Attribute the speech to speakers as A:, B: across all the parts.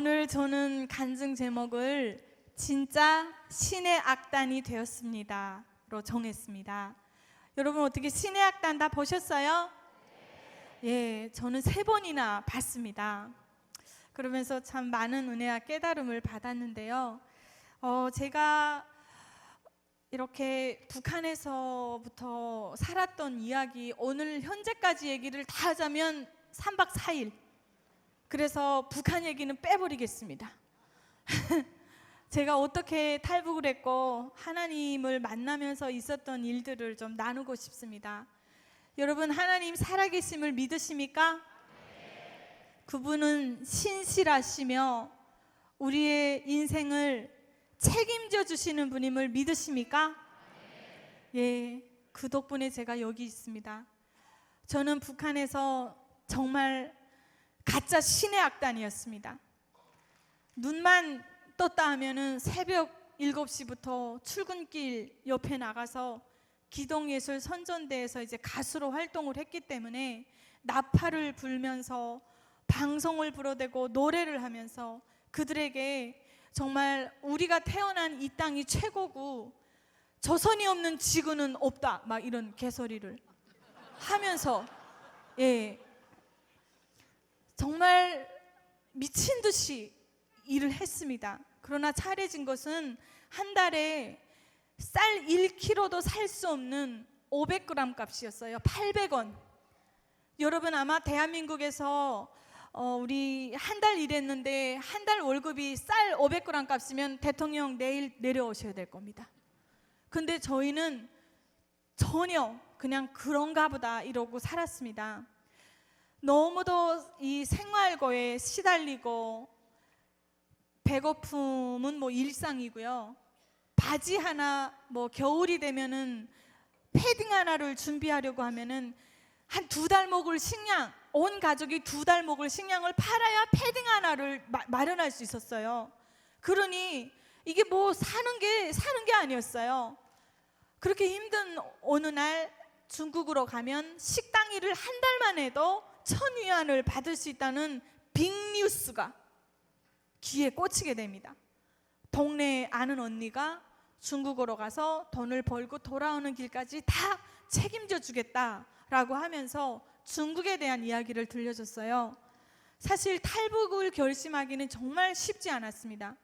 A: 오늘 저는 간증 제목을 진짜 신의 악단이 되었습니다로 정했습니다. 여러분 어떻게 신의 악단 다 보셨어요? 예, 저는 3번이나 봤습니다. 그러면서 참 많은 은혜와 깨달음을 받았는데요. 제가 이렇게 북한에서부터 살았던 이야기, 오늘 현재까지 얘기를 다 하자면 3박 4일. 그래서 북한 얘기는 빼버리겠습니다. 제가 어떻게 탈북을 했고 하나님을 만나면서 있었던 일들을 좀 나누고 싶습니다. 여러분, 하나님 살아계심을 믿으십니까? 그분은 신실하시며 우리의 인생을 책임져 주시는 분임을 믿으십니까? 예, 그 덕분에 제가 여기 있습니다. 저는 북한에서 정말 가짜 신의 악단이었습니다. 눈만 떴다 하면은 새벽 7시부터 출근길 옆에 나가서 기동예술 선전대에서 이제 가수로 활동을 했기 때문에 나팔을 불면서 방송을 불어대고 노래를 하면서 그들에게 정말 우리가 태어난 이 땅이 최고고 조선이 없는 지구는 없다, 막 이런 개소리를 하면서 정말 미친 듯이 일을 했습니다. 그러나 잘해진 것은 한 달에 쌀 1kg도 살 수 없는 500g 값이었어요. 800원. 여러분 아마 대한민국에서 우리 한 달 일했는데 한 달 월급이 쌀 500g 값이면 대통령 내일 내려오셔야 될 겁니다. 근데 저희는 전혀 그냥 그런가 보다 이러고 살았습니다. 너무도 이 생활고에 시달리고 배고픔은 뭐 일상이고요. 바지 하나, 뭐 겨울이 되면은 패딩 하나를 준비하려고 하면은 한 2달 먹을 식량, 온 가족이 2달 먹을 식량을 팔아야 패딩 하나를 마련할 수 있었어요. 그러니 이게 뭐 사는 게 아니었어요. 그렇게 힘든 어느 날 중국으로 가면 식당 일을 한 달만 해도 1,000위안을 받을 수 있다는 빅뉴스가 귀에 꽂히게 됩니다. 동네에 아는 언니가 중국으로 가서 돈을 벌고 돌아오는 길까지 다 책임져 주겠다라고 하면서 중국에 대한 이야기를 들려줬어요. 사실 탈북을 결심하기는 정말 쉽지 않았습니다.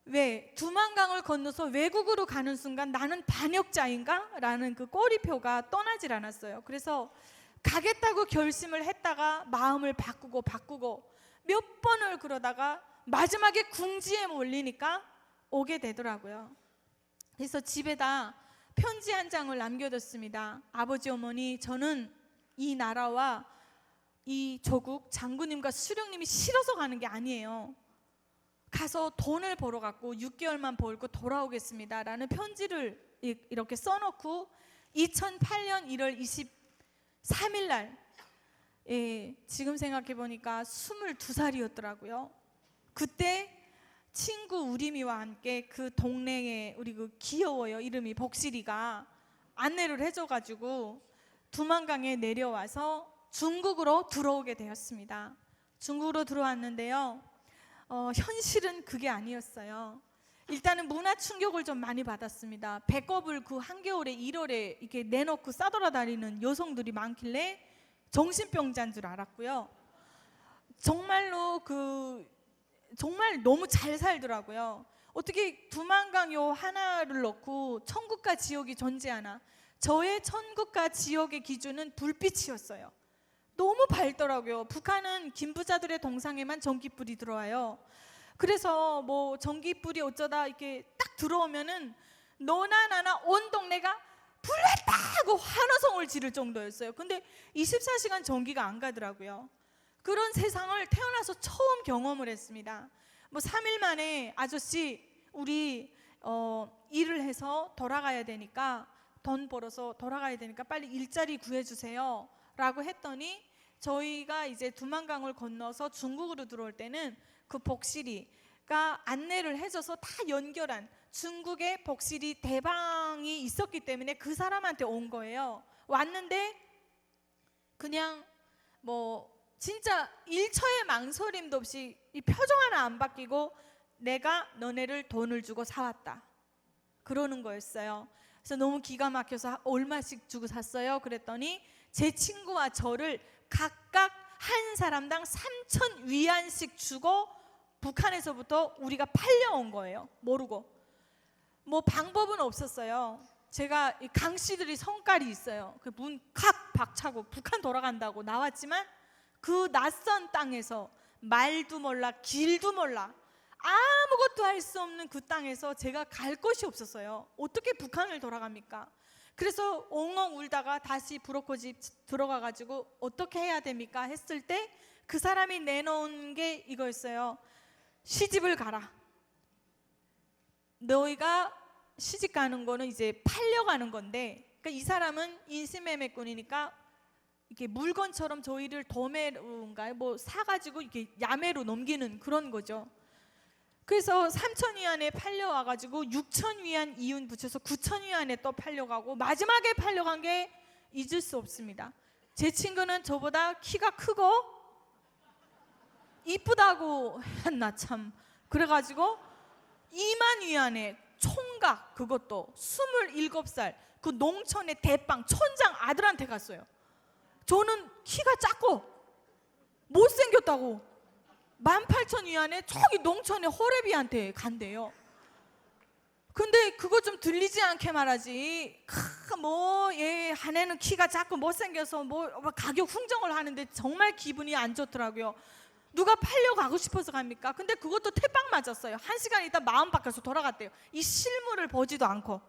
A: 왜? 두만강을 건너서 외국으로 가는 순간 나는 반역자인가? 라는 그 꼬리표가 떠나질 않았어요. 그래서 가겠다고 결심을 했다가 마음을 바꾸고 몇 번을 그러다가 마지막에 궁지에 몰리니까 오게 되더라고요. 그래서 집에다 편지 한 장을 남겨뒀습니다. 아버지, 어머니, 저는 이 나라와 이 조국, 장군님과 수령님이 싫어서 가는 게 아니에요. 가서 돈을 벌어갖고 6개월만 벌고 돌아오겠습니다 라는 편지를 이렇게 써놓고 2008년 1월 23일 날, 지금 생각해보니까 22살이었더라고요. 그때 친구 우림이와 함께 그 동네에, 우리 그 귀여워요, 이름이 복실이가 안내를 해줘가지고 두만강에 내려와서 중국으로 들어오게 되었습니다. 중국으로 들어왔는데요, 현실은 그게 아니었어요. 일단은 문화 충격을 좀 많이 받았습니다. 배꼽을 그 한겨울에 1월에 이렇게 내놓고 싸돌아다니는 여성들이 많길래 정신병자인 줄 알았고요. 정말로 정말 너무 잘 살더라고요. 어떻게 두만강 요 하나를 넣고 천국과 지옥이 존재하나. 저의 천국과 지옥의 기준은 불빛이었어요. 너무 밝더라고요. 북한은 김부자들의 동상에만 전기불이 들어와요. 그래서 뭐 전기불이 어쩌다 이렇게 딱 들어오면은 너나 나나 온 동네가 불났다고 환호성을 지를 정도였어요. 근데 24시간 전기가 안 가더라고요. 그런 세상을 태어나서 처음 경험을 했습니다. 뭐 3일 만에 아저씨 우리 일을 해서 돌아가야 되니까, 돈 벌어서 돌아가야 되니까 빨리 일자리 구해주세요 라고 했더니, 저희가 이제 두만강을 건너서 중국으로 들어올 때는 그 복실이가 안내를 해줘서 다 연결한 중국의 복실이 대방이 있었기 때문에 그 사람한테 온 거예요. 왔는데 그냥 뭐 진짜 일처의 망설임도 없이 이 표정 하나 안 바뀌고 내가 너네를 돈을 주고 사왔다 그러는 거였어요. 그래서 너무 기가 막혀서 얼마씩 주고 샀어요? 그랬더니 제 친구와 저를 각각 한 사람당 3,000위안씩 주고 북한에서부터 우리가 팔려온 거예요. 모르고. 뭐 방법은 없었어요. 제가 강씨들이 성깔이 있어요. 그 문 칵 박차고 북한 돌아간다고 나왔지만 그 낯선 땅에서 말도 몰라 길도 몰라 아무것도 할 수 없는 그 땅에서 제가 갈 곳이 없었어요. 어떻게 북한을 돌아갑니까? 그래서 엉엉 울다가 다시 브로커 집 들어가가지고 어떻게 해야 됩니까? 했을 때 그 사람이 내놓은 게 이거였어요. 시집을 가라. 너희가 시집 가는 거는 이제 팔려가는 건데, 그러니까 이 사람은 인신매매꾼이니까 이렇게 물건처럼 저희를 도매로인가요? 뭐 사가지고 이렇게 야매로 넘기는 그런 거죠. 그래서 3,000위안에 팔려와가지고 6,000위안 이윤 붙여서 9,000위안에 또 팔려가고 마지막에 팔려간 게 잊을 수 없습니다. 제 친구는 저보다 키가 크고 이쁘다고 했나 참. 그래가지고 2만 위안에 총각, 그것도 27살 그 농촌의 대빵 촌장 아들한테 갔어요. 저는 키가 작고 못생겼다고 18,000위안에 저기 농촌의 호래비한테 간대요. 근데 그거 좀 들리지 않게 말하지. 한 애는 키가 작고 못생겨서 뭐 가격 흥정을 하는데 정말 기분이 안 좋더라고요. 누가 팔려가고 싶어서 갑니까? 근데 그것도 태빵 맞았어요. 1시간 있다 마음 바뀌어서 돌아갔대요. 이 실물을 보지도 않고.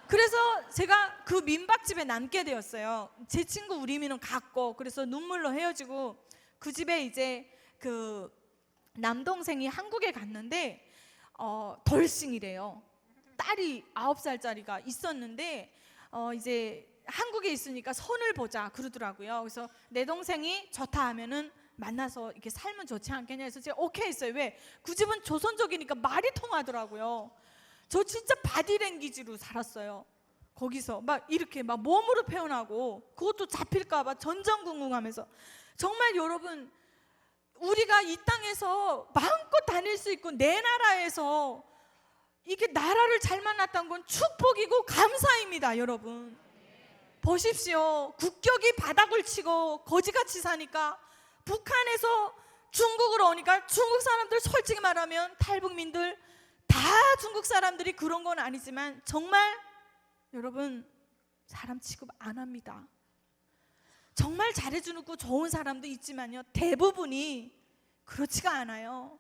A: 그래서 제가 그 민박집에 남게 되었어요. 제 친구 우리미는 갔고, 그래서 눈물로 헤어지고 그 집에 이제 그 남동생이 한국에 갔는데 덜싱이래요. 딸이 9살짜리가 있었는데 이제 한국에 있으니까 선을 보자 그러더라고요. 그래서 내 동생이 좋다 하면은 만나서 이렇게 살면 좋지 않겠냐 해서 제가 오케이 했어요. 왜? 그 집은 조선족이니까 말이 통하더라고요. 저 진짜 바디랭귀지로 살았어요. 거기서 막 이렇게 막 몸으로 표현하고 그것도 잡힐까봐 전전긍긍하면서. 정말 여러분, 우리가 이 땅에서 마음껏 다닐 수 있고 내 나라에서 이게 나라를 잘 만났다는 건 축복이고 감사입니다. 여러분 보십시오. 국격이 바닥을 치고 거지같이 사니까 북한에서 중국으로 오니까 중국 사람들 솔직히 말하면 탈북민들 다 중국 사람들이 그런 건 아니지만 정말 여러분 사람 취급 안 합니다. 정말 잘해주는 거 좋은 사람도 있지만요 대부분이 그렇지가 않아요.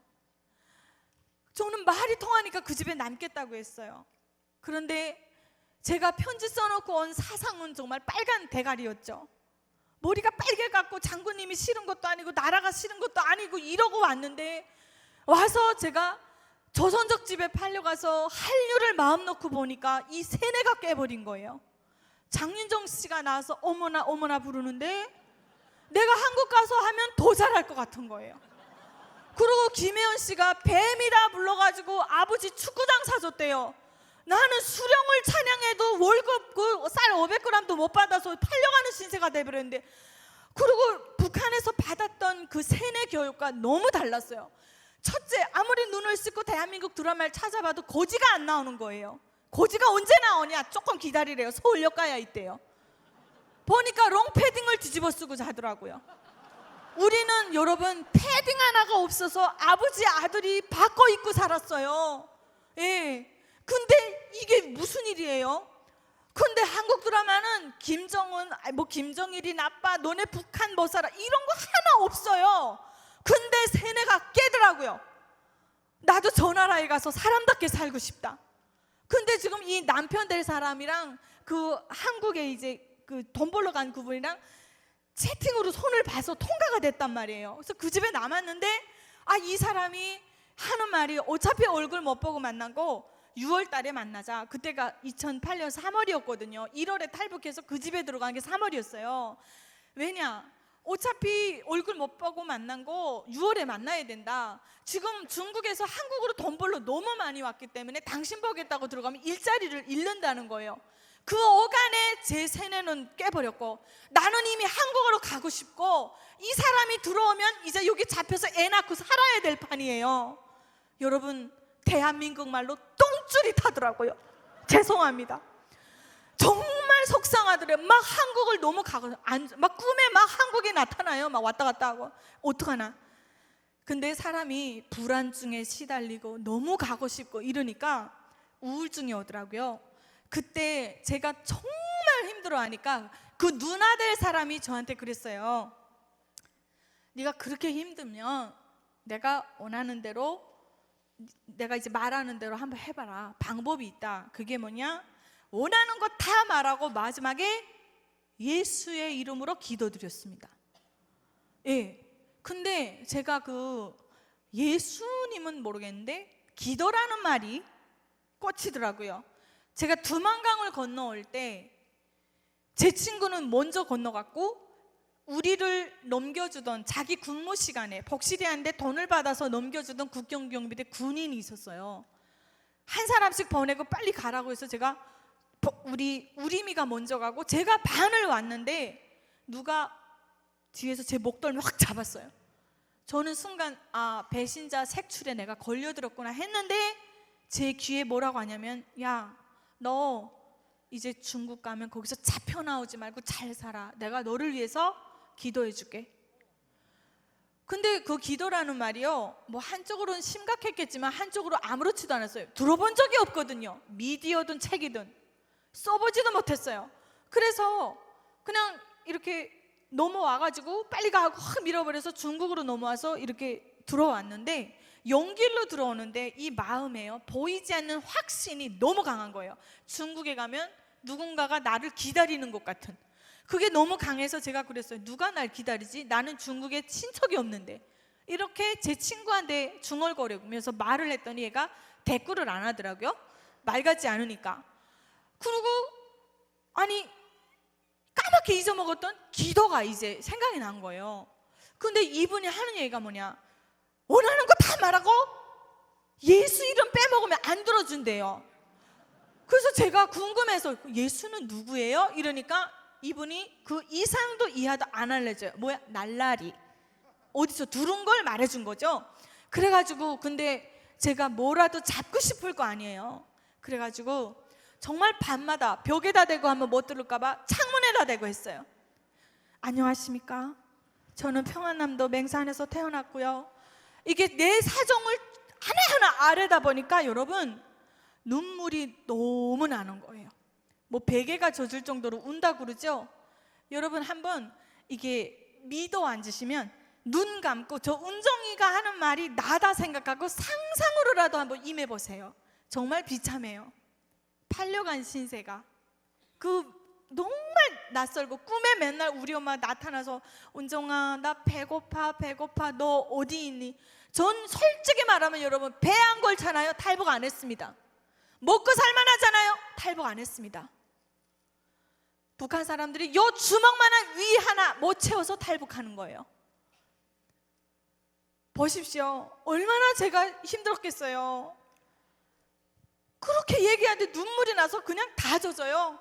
A: 저는 말이 통하니까 그 집에 남겠다고 했어요. 그런데 제가 편지 써놓고 온 사상은 정말 빨간 대가리였죠. 머리가 빨개갖고 장군님이 싫은 것도 아니고 나라가 싫은 것도 아니고 이러고 왔는데 와서 제가 조선족 집에 팔려가서 한류를 마음 놓고 보니까 이 세뇌가 깨버린 거예요. 장윤정 씨가 나와서 어머나 어머나 부르는데 내가 한국 가서 하면 더 잘할 것 같은 거예요. 그리고 김혜연 씨가 뱀이다 불러가지고 아버지 축구장 사줬대요. 나는 수령을 찬양해도 월급 그 쌀 500g도 못 받아서 팔려가는 신세가 돼버렸는데, 그리고 북한에서 받았던 그 세뇌 교육과 너무 달랐어요. 첫째, 아무리 눈을 씻고 대한민국 드라마를 찾아봐도 고지가 안 나오는 거예요. 고지가 언제 나오냐? 조금 기다리래요. 서울역 가야 있대요. 보니까 롱패딩을 뒤집어 쓰고 자더라고요. 우리는 여러분 패딩 하나가 없어서 아버지 아들이 바꿔 입고 살았어요. 예. 근데 이게 무슨 일이에요? 근데 한국 드라마는 김정은, 뭐 김정일이 나빠, 너네 북한 뭐 살아, 이런 거 하나 없어요. 근데 세뇌가 깨더라고요. 나도 저 나라에 가서 사람답게 살고 싶다. 근데 지금 이 남편 될 사람이랑 그 한국에 이제 그 돈 벌러 간 그분이랑 채팅으로 손을 봐서 통과가 됐단 말이에요. 그래서 그 집에 남았는데 이 사람이 하는 말이 어차피 얼굴 못 보고 만난 거 6월 달에 만나자. 그때가 2008년 3월이었거든요. 1월에 탈북해서 그 집에 들어간 게 3월이었어요. 왜냐? 어차피 얼굴 못 보고 만난 거 6월에 만나야 된다. 지금 중국에서 한국으로 돈 벌러 너무 많이 왔기 때문에 당신 보겠다고 들어가면 일자리를 잃는다는 거예요. 그 어간에 제 세뇌는 깨버렸고, 나는 이미 한국으로 가고 싶고, 이 사람이 들어오면 이제 여기 잡혀서 애 낳고 살아야 될 판이에요. 여러분, 대한민국 말로 똥줄이 타더라고요. 죄송합니다. 정말 속상하더래요. 막 한국을 너무 가고, 막 꿈에 막 한국이 나타나요. 막 왔다 갔다 하고. 어떡하나. 근데 사람이 불안증에 시달리고 너무 가고 싶고 이러니까 우울증이 오더라고요. 그때 제가 정말 힘들어하니까 그 누나 될 사람이 저한테 그랬어요. 네가 그렇게 힘들면 내가 원하는 대로, 내가 이제 말하는 대로 한번 해봐라. 방법이 있다. 그게 뭐냐? 원하는 거 다 말하고 마지막에 예수의 이름으로 기도드렸습니다. 예. 근데 제가 그 예수님은 모르겠는데 기도라는 말이 꽂히더라고요. 제가 두만강을 건너올 때 제 친구는 먼저 건너갔고, 우리를 넘겨주던, 자기 근무 시간에 복실이한테 돈을 받아서 넘겨주던 국경경비대 군인이 있었어요. 한 사람씩 보내고 빨리 가라고 해서 제가 우리미가 먼저 가고 제가 반을 왔는데 누가 뒤에서 제 목덜미 확 잡았어요. 저는 순간 배신자 색출에 내가 걸려들었구나 했는데 제 귀에 뭐라고 하냐면, 야, 너 이제 중국 가면 거기서 잡혀 나오지 말고 잘 살아. 내가 너를 위해서 기도해 줄게. 근데 그 기도라는 말이요, 뭐 한쪽으로는 심각했겠지만 한쪽으로 아무렇지도 않았어요. 들어본 적이 없거든요. 미디어든 책이든 써보지도 못했어요. 그래서 그냥 이렇게 넘어와가지고 빨리 가고 확 밀어버려서 중국으로 넘어와서 이렇게 들어왔는데, 용길로 들어오는데 이 마음에요, 보이지 않는 확신이 너무 강한 거예요. 중국에 가면 누군가가 나를 기다리는 것 같은, 그게 너무 강해서 제가 그랬어요. 누가 날 기다리지? 나는 중국에 친척이 없는데. 이렇게 제 친구한테 중얼거리면서 말을 했더니 얘가 대꾸를 안 하더라고요. 말 같지 않으니까. 그리고 아니 까맣게 잊어먹었던 기도가 이제 생각이 난 거예요. 근데 이분이 하는 얘기가 뭐냐, 원하는 거 다 말하고 예수 이름 빼먹으면 안 들어준대요. 그래서 제가 궁금해서 예수는 누구예요? 이러니까 이분이 그 이상도 이하도 안 알려줘요. 뭐야? 날라리. 어디서 들은 걸 말해준 거죠. 그래가지고 근데 제가 뭐라도 잡고 싶을 거 아니에요. 그래가지고 정말 밤마다 벽에다 대고 하면 못 들을까봐 창문에다 대고 했어요. 안녕하십니까? 저는 평안남도 맹산에서 태어났고요. 이게 내 사정을 하나하나 아뢰다 보니까 여러분 눈물이 너무 나는 거예요. 뭐 베개가 젖을 정도로 운다 그러죠. 여러분 한번 이게 미도 앉으시면 눈 감고 저 은정이가 하는 말이 나다 생각하고 상상으로라도 한번 임해보세요. 정말 비참해요. 팔려간 신세가 정말 낯설고, 꿈에 맨날 우리 엄마 나타나서 은정아 나 배고파 너 어디 있니? 전 솔직히 말하면 여러분 배 안 걸잖아요. 탈북 안 했습니다. 먹고 살만하잖아요. 탈북 안 했습니다. 북한 사람들이 요 주먹만한 위 하나 못 채워서 탈북하는 거예요. 보십시오. 얼마나 제가 힘들었겠어요. 그렇게 얘기하는데 눈물이 나서 그냥 다 젖어요.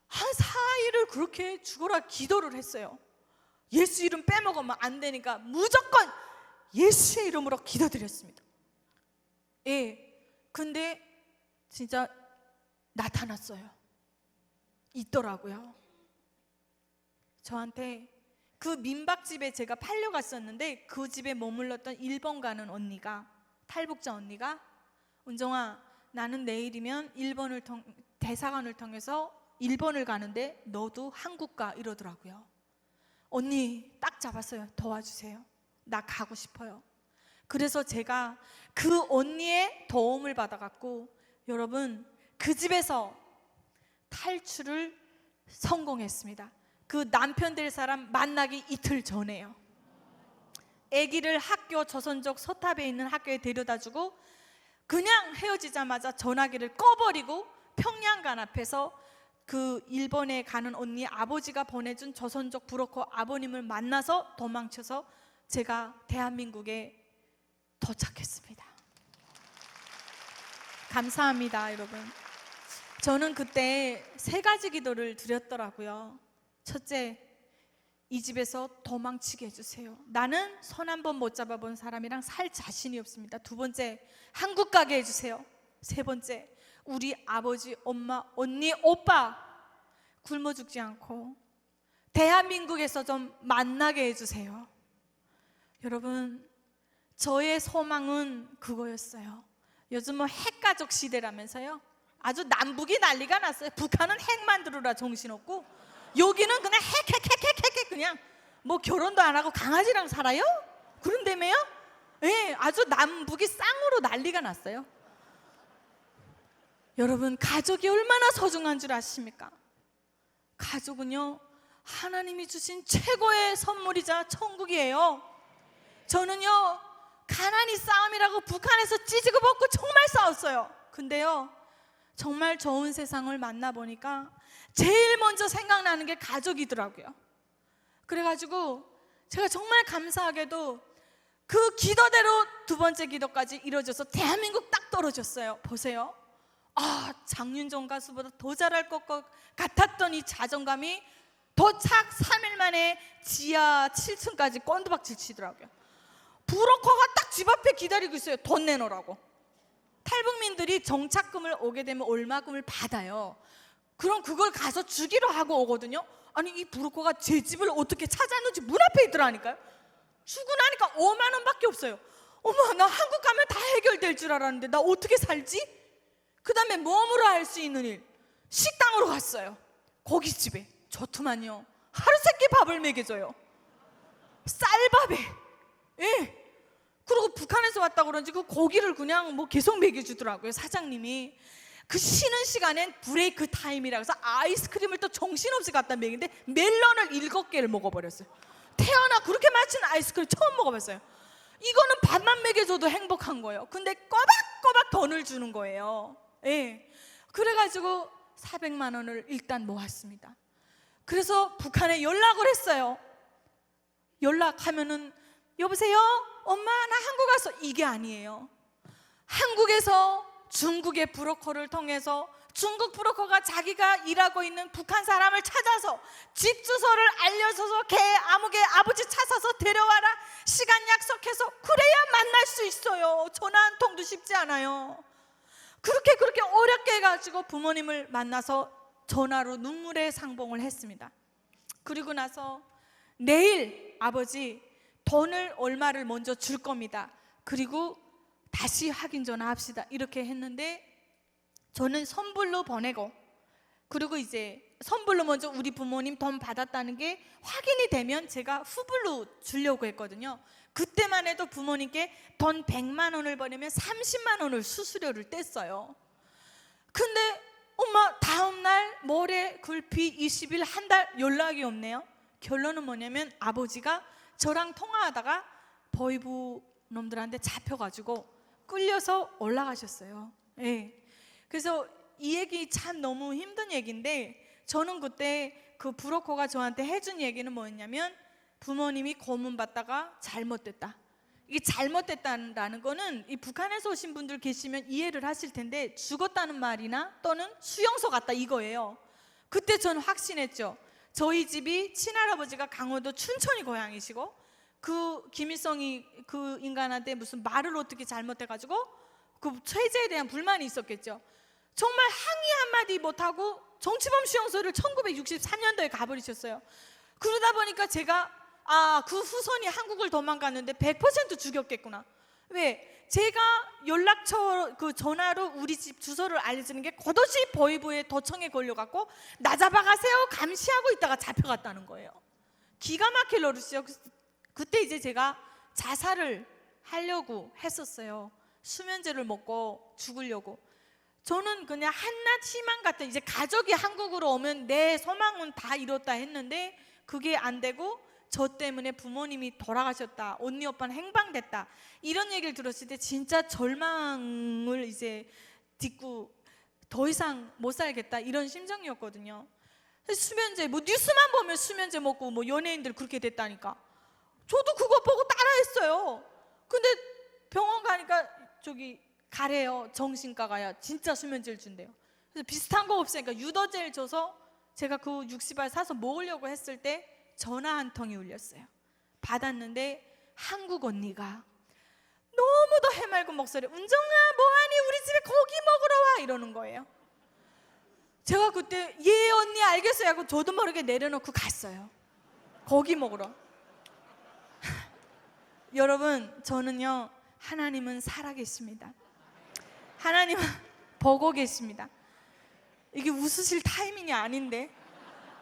A: 한 4일을 그렇게 죽어라 기도를 했어요. 예수 이름 빼먹으면 안 되니까 무조건 예수의 이름으로 기도드렸습니다. 예. 근데 진짜 나타났어요. 있더라고요. 저한테 그 민박집에 제가 팔려갔었는데 그 집에 머물렀던 일본 가는 언니가, 탈북자 언니가, 은정아 나는 내일이면 대사관을 통해서 일본을 가는데 너도 한국 가 이러더라고요. 언니 딱 잡았어요. 도와주세요. 나 가고 싶어요. 그래서 제가 그 언니의 도움을 받아갖고 여러분 그 집에서 탈출을 성공했습니다. 그 남편 될 사람 만나기 이틀 전에요. 아기를 학교 조선족 서탑에 있는 학교에 데려다주고 그냥 헤어지자마자 전화기를 꺼버리고 평양간 앞에서 그 일본에 가는 언니 아버지가 보내준 조선족 브로커 아버님을 만나서 도망쳐서 제가 대한민국에 도착했습니다. 감사합니다, 여러분. 저는 그때 세 가지 기도를 드렸더라고요. 첫째, 이 집에서 도망치게 해주세요. 나는 손 한 번 못 잡아본 사람이랑 살 자신이 없습니다. 두 번째, 한국 가게 해주세요. 세 번째, 우리 아버지, 엄마, 언니, 오빠 굶어 죽지 않고 대한민국에서 좀 만나게 해주세요. 여러분, 저의 소망은 그거였어요. 요즘은 핵가족 시대라면서요. 아주 남북이 난리가 났어요. 북한은 핵 만들어라 정신없고, 여기는 그냥 핵 그냥 뭐 결혼도 안 하고 강아지랑 살아요? 그런다며요? 예, 아주 남북이 쌍으로 난리가 났어요. 여러분, 가족이 얼마나 소중한 줄 아십니까? 가족은요, 하나님이 주신 최고의 선물이자 천국이에요. 저는요, 가난이 싸움이라고 북한에서 찌지고 볶고 정말 싸웠어요. 근데요, 정말 좋은 세상을 만나보니까 제일 먼저 생각나는 게 가족이더라고요. 그래가지고 제가 정말 감사하게도 그 기도대로 두 번째 기도까지 이루어져서 대한민국 딱 떨어졌어요. 보세요. 아, 장윤정 가수보다 더 잘할 것 같았던 이 자존감이 도착 3일 만에 지하 7층까지 건드박질 치더라고요. 브로커가 딱 집 앞에 기다리고 있어요. 돈 내놓으라고. 탈북민들이 정착금을 오게 되면 얼마금을 받아요. 그럼 그걸 가서 주기로 하고 오거든요. 아니, 이 브로커가 제 집을 어떻게 찾았는지 문 앞에 있더라니까요. 주고 나니까 5만 원밖에 없어요. 어머, 나 한국 가면 다 해결될 줄 알았는데 나 어떻게 살지? 그 다음에 몸으로 할 수 있는 일, 식당으로 갔어요. 고깃집에. 좋더만요. 하루 세끼 밥을 먹여줘요. 쌀밥에. 예. 그리고 북한에서 왔다 그런지 그 고기를 그냥 뭐 계속 먹여주더라고요, 사장님이. 그 쉬는 시간엔 브레이크 타임이라고 해서 아이스크림을 또 정신없이 갖다 먹이는데 멜론을 7개를 먹어버렸어요. 태어나 그렇게 맛있는 아이스크림 처음 먹어봤어요. 이거는 밥만 먹여줘도 행복한 거예요. 근데 꼬박꼬박 돈을 주는 거예요. 예. 그래가지고 400만 원을 일단 모았습니다. 그래서 북한에 연락을 했어요. 연락하면은, 여보세요? 엄마, 나 한국 가서. 이게 아니에요. 한국에서 중국의 브로커를 통해서 중국 브로커가 자기가 일하고 있는 북한 사람을 찾아서 집 주소를 알려줘서 걔 아무개 아버지 찾아서 데려와라, 시간 약속해서, 그래야 만날 수 있어요. 전화 한 통도 쉽지 않아요. 그렇게 어렵게 해가지고 부모님을 만나서 전화로 눈물의 상봉을 했습니다. 그리고 나서 내일 아버지 돈을 얼마를 먼저 줄 겁니다. 그리고 다시 확인 전화합시다. 이렇게 했는데 저는 선불로 보내고, 그리고 이제 선불로 먼저 우리 부모님 돈 받았다는 게 확인이 되면 제가 후불로 주려고 했거든요. 그때만 해도 부모님께 돈 100만 원을 보내면 30만 원을 수수료를 뗐어요. 근데 엄마, 다음날 모레 굴비 20일 한 달 연락이 없네요. 결론은 뭐냐면 아버지가 저랑 통화하다가 보이부 놈들한테 잡혀가지고 끌려서 올라가셨어요. 예. 그래서 이 얘기 참 너무 힘든 얘기인데, 저는 그때 그 브로커가 저한테 해준 얘기는 뭐였냐면, 부모님이 고문받다가 잘못됐다. 이게 잘못됐다는 거는 이 북한에서 오신 분들 계시면 이해를 하실 텐데, 죽었다는 말이나 또는 수용소 갔다 이거예요. 그때 저는 확신했죠. 저희 집이 친할아버지가 강원도 춘천이 고향이시고, 그 김일성이 그 인간한테 무슨 말을 어떻게 잘못해가지고 그 체제에 대한 불만이 있었겠죠. 정말 항의 한마디 못하고 정치범 수용소를 1964년도에 가버리셨어요. 그러다 보니까 제가 그 후손이 한국을 도망갔는데 100% 죽였겠구나. 왜? 제가 연락처 그 전화로 우리 집 주소를 알려주는 게 고도시 보이부에 도청에 걸려갖고 나 잡아가세요 감시하고 있다가 잡혀갔다는 거예요. 기가 막힐 노릇이요. 그때 이제 제가 자살을 하려고 했었어요. 수면제를 먹고 죽으려고. 저는 그냥 한낱 희망 같은, 이제 가족이 한국으로 오면 내 소망은 다 이뤘다 했는데 그게 안 되고 저 때문에 부모님이 돌아가셨다, 언니 오빠는 행방됐다, 이런 얘기를 들었을 때 진짜 절망을 이제 딛고 더 이상 못 살겠다, 이런 심정이었거든요. 수면제, 뭐 뉴스만 보면 수면제 먹고 뭐 연예인들 그렇게 됐다니까. 저도 그거 보고 따라했어요. 근데 병원 가니까 저기 가래요. 정신과 가야 진짜 수면제를 준대요. 그래서 비슷한 거 없으니까 유더젤 줘서 제가 그 60알 사서 먹으려고 했을 때 전화 한 통이 울렸어요. 받았는데 한국 언니가 너무도 해맑은 목소리, 은정아 뭐하니, 우리 집에 고기 먹으러 와, 이러는 거예요. 제가 그때 예 언니 알겠어요 하고 저도 모르게 내려놓고 갔어요. 고기 먹으러. 여러분, 저는요, 하나님은 살아계십니다. 하나님은 보고 계십니다. 이게 웃으실 타이밍이 아닌데,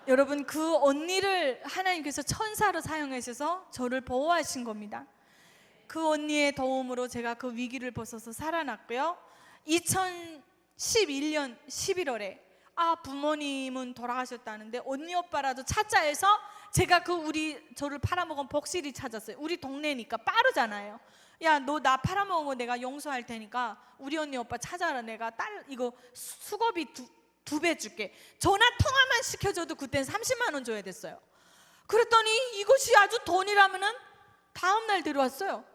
A: 여러분, 그 언니를 하나님께서 천사로 사용하셔서 저를 보호하신 겁니다. 그 언니의 도움으로 제가 그 위기를 벗어서 살아났고요. 2011년 11월에 부모님은 돌아가셨다는데 언니 오빠라도 찾자 해서 제가 저를 팔아먹은 복실이 찾았어요. 우리 동네니까 빠르잖아요. 야, 너 나 팔아먹은 거 내가 용서할 테니까 우리 언니 오빠 찾아라. 내가 이거 수고비 두 배 줄게. 전화 통화만 시켜줘도 그땐 30만 원 줘야 됐어요. 그랬더니 이것이 아주 돈이라면은 다음날 들어왔어요.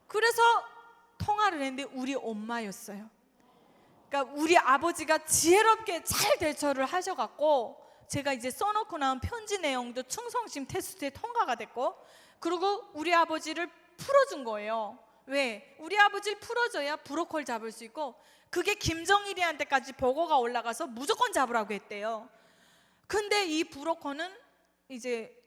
A: 그래서 통화를 했는데 우리 엄마였어요. 그러니까 우리 아버지가 지혜롭게 잘 대처를 하셔갖고 제가 이제 써놓고 나온 편지 내용도 충성심 테스트에 통과가 됐고, 그리고 우리 아버지를 풀어준 거예요. 왜? 우리 아버지를 풀어줘야 브로콜 잡을 수 있고, 그게 김정일이한테까지 보고가 올라가서 무조건 잡으라고 했대요. 근데 이 브로커는 이제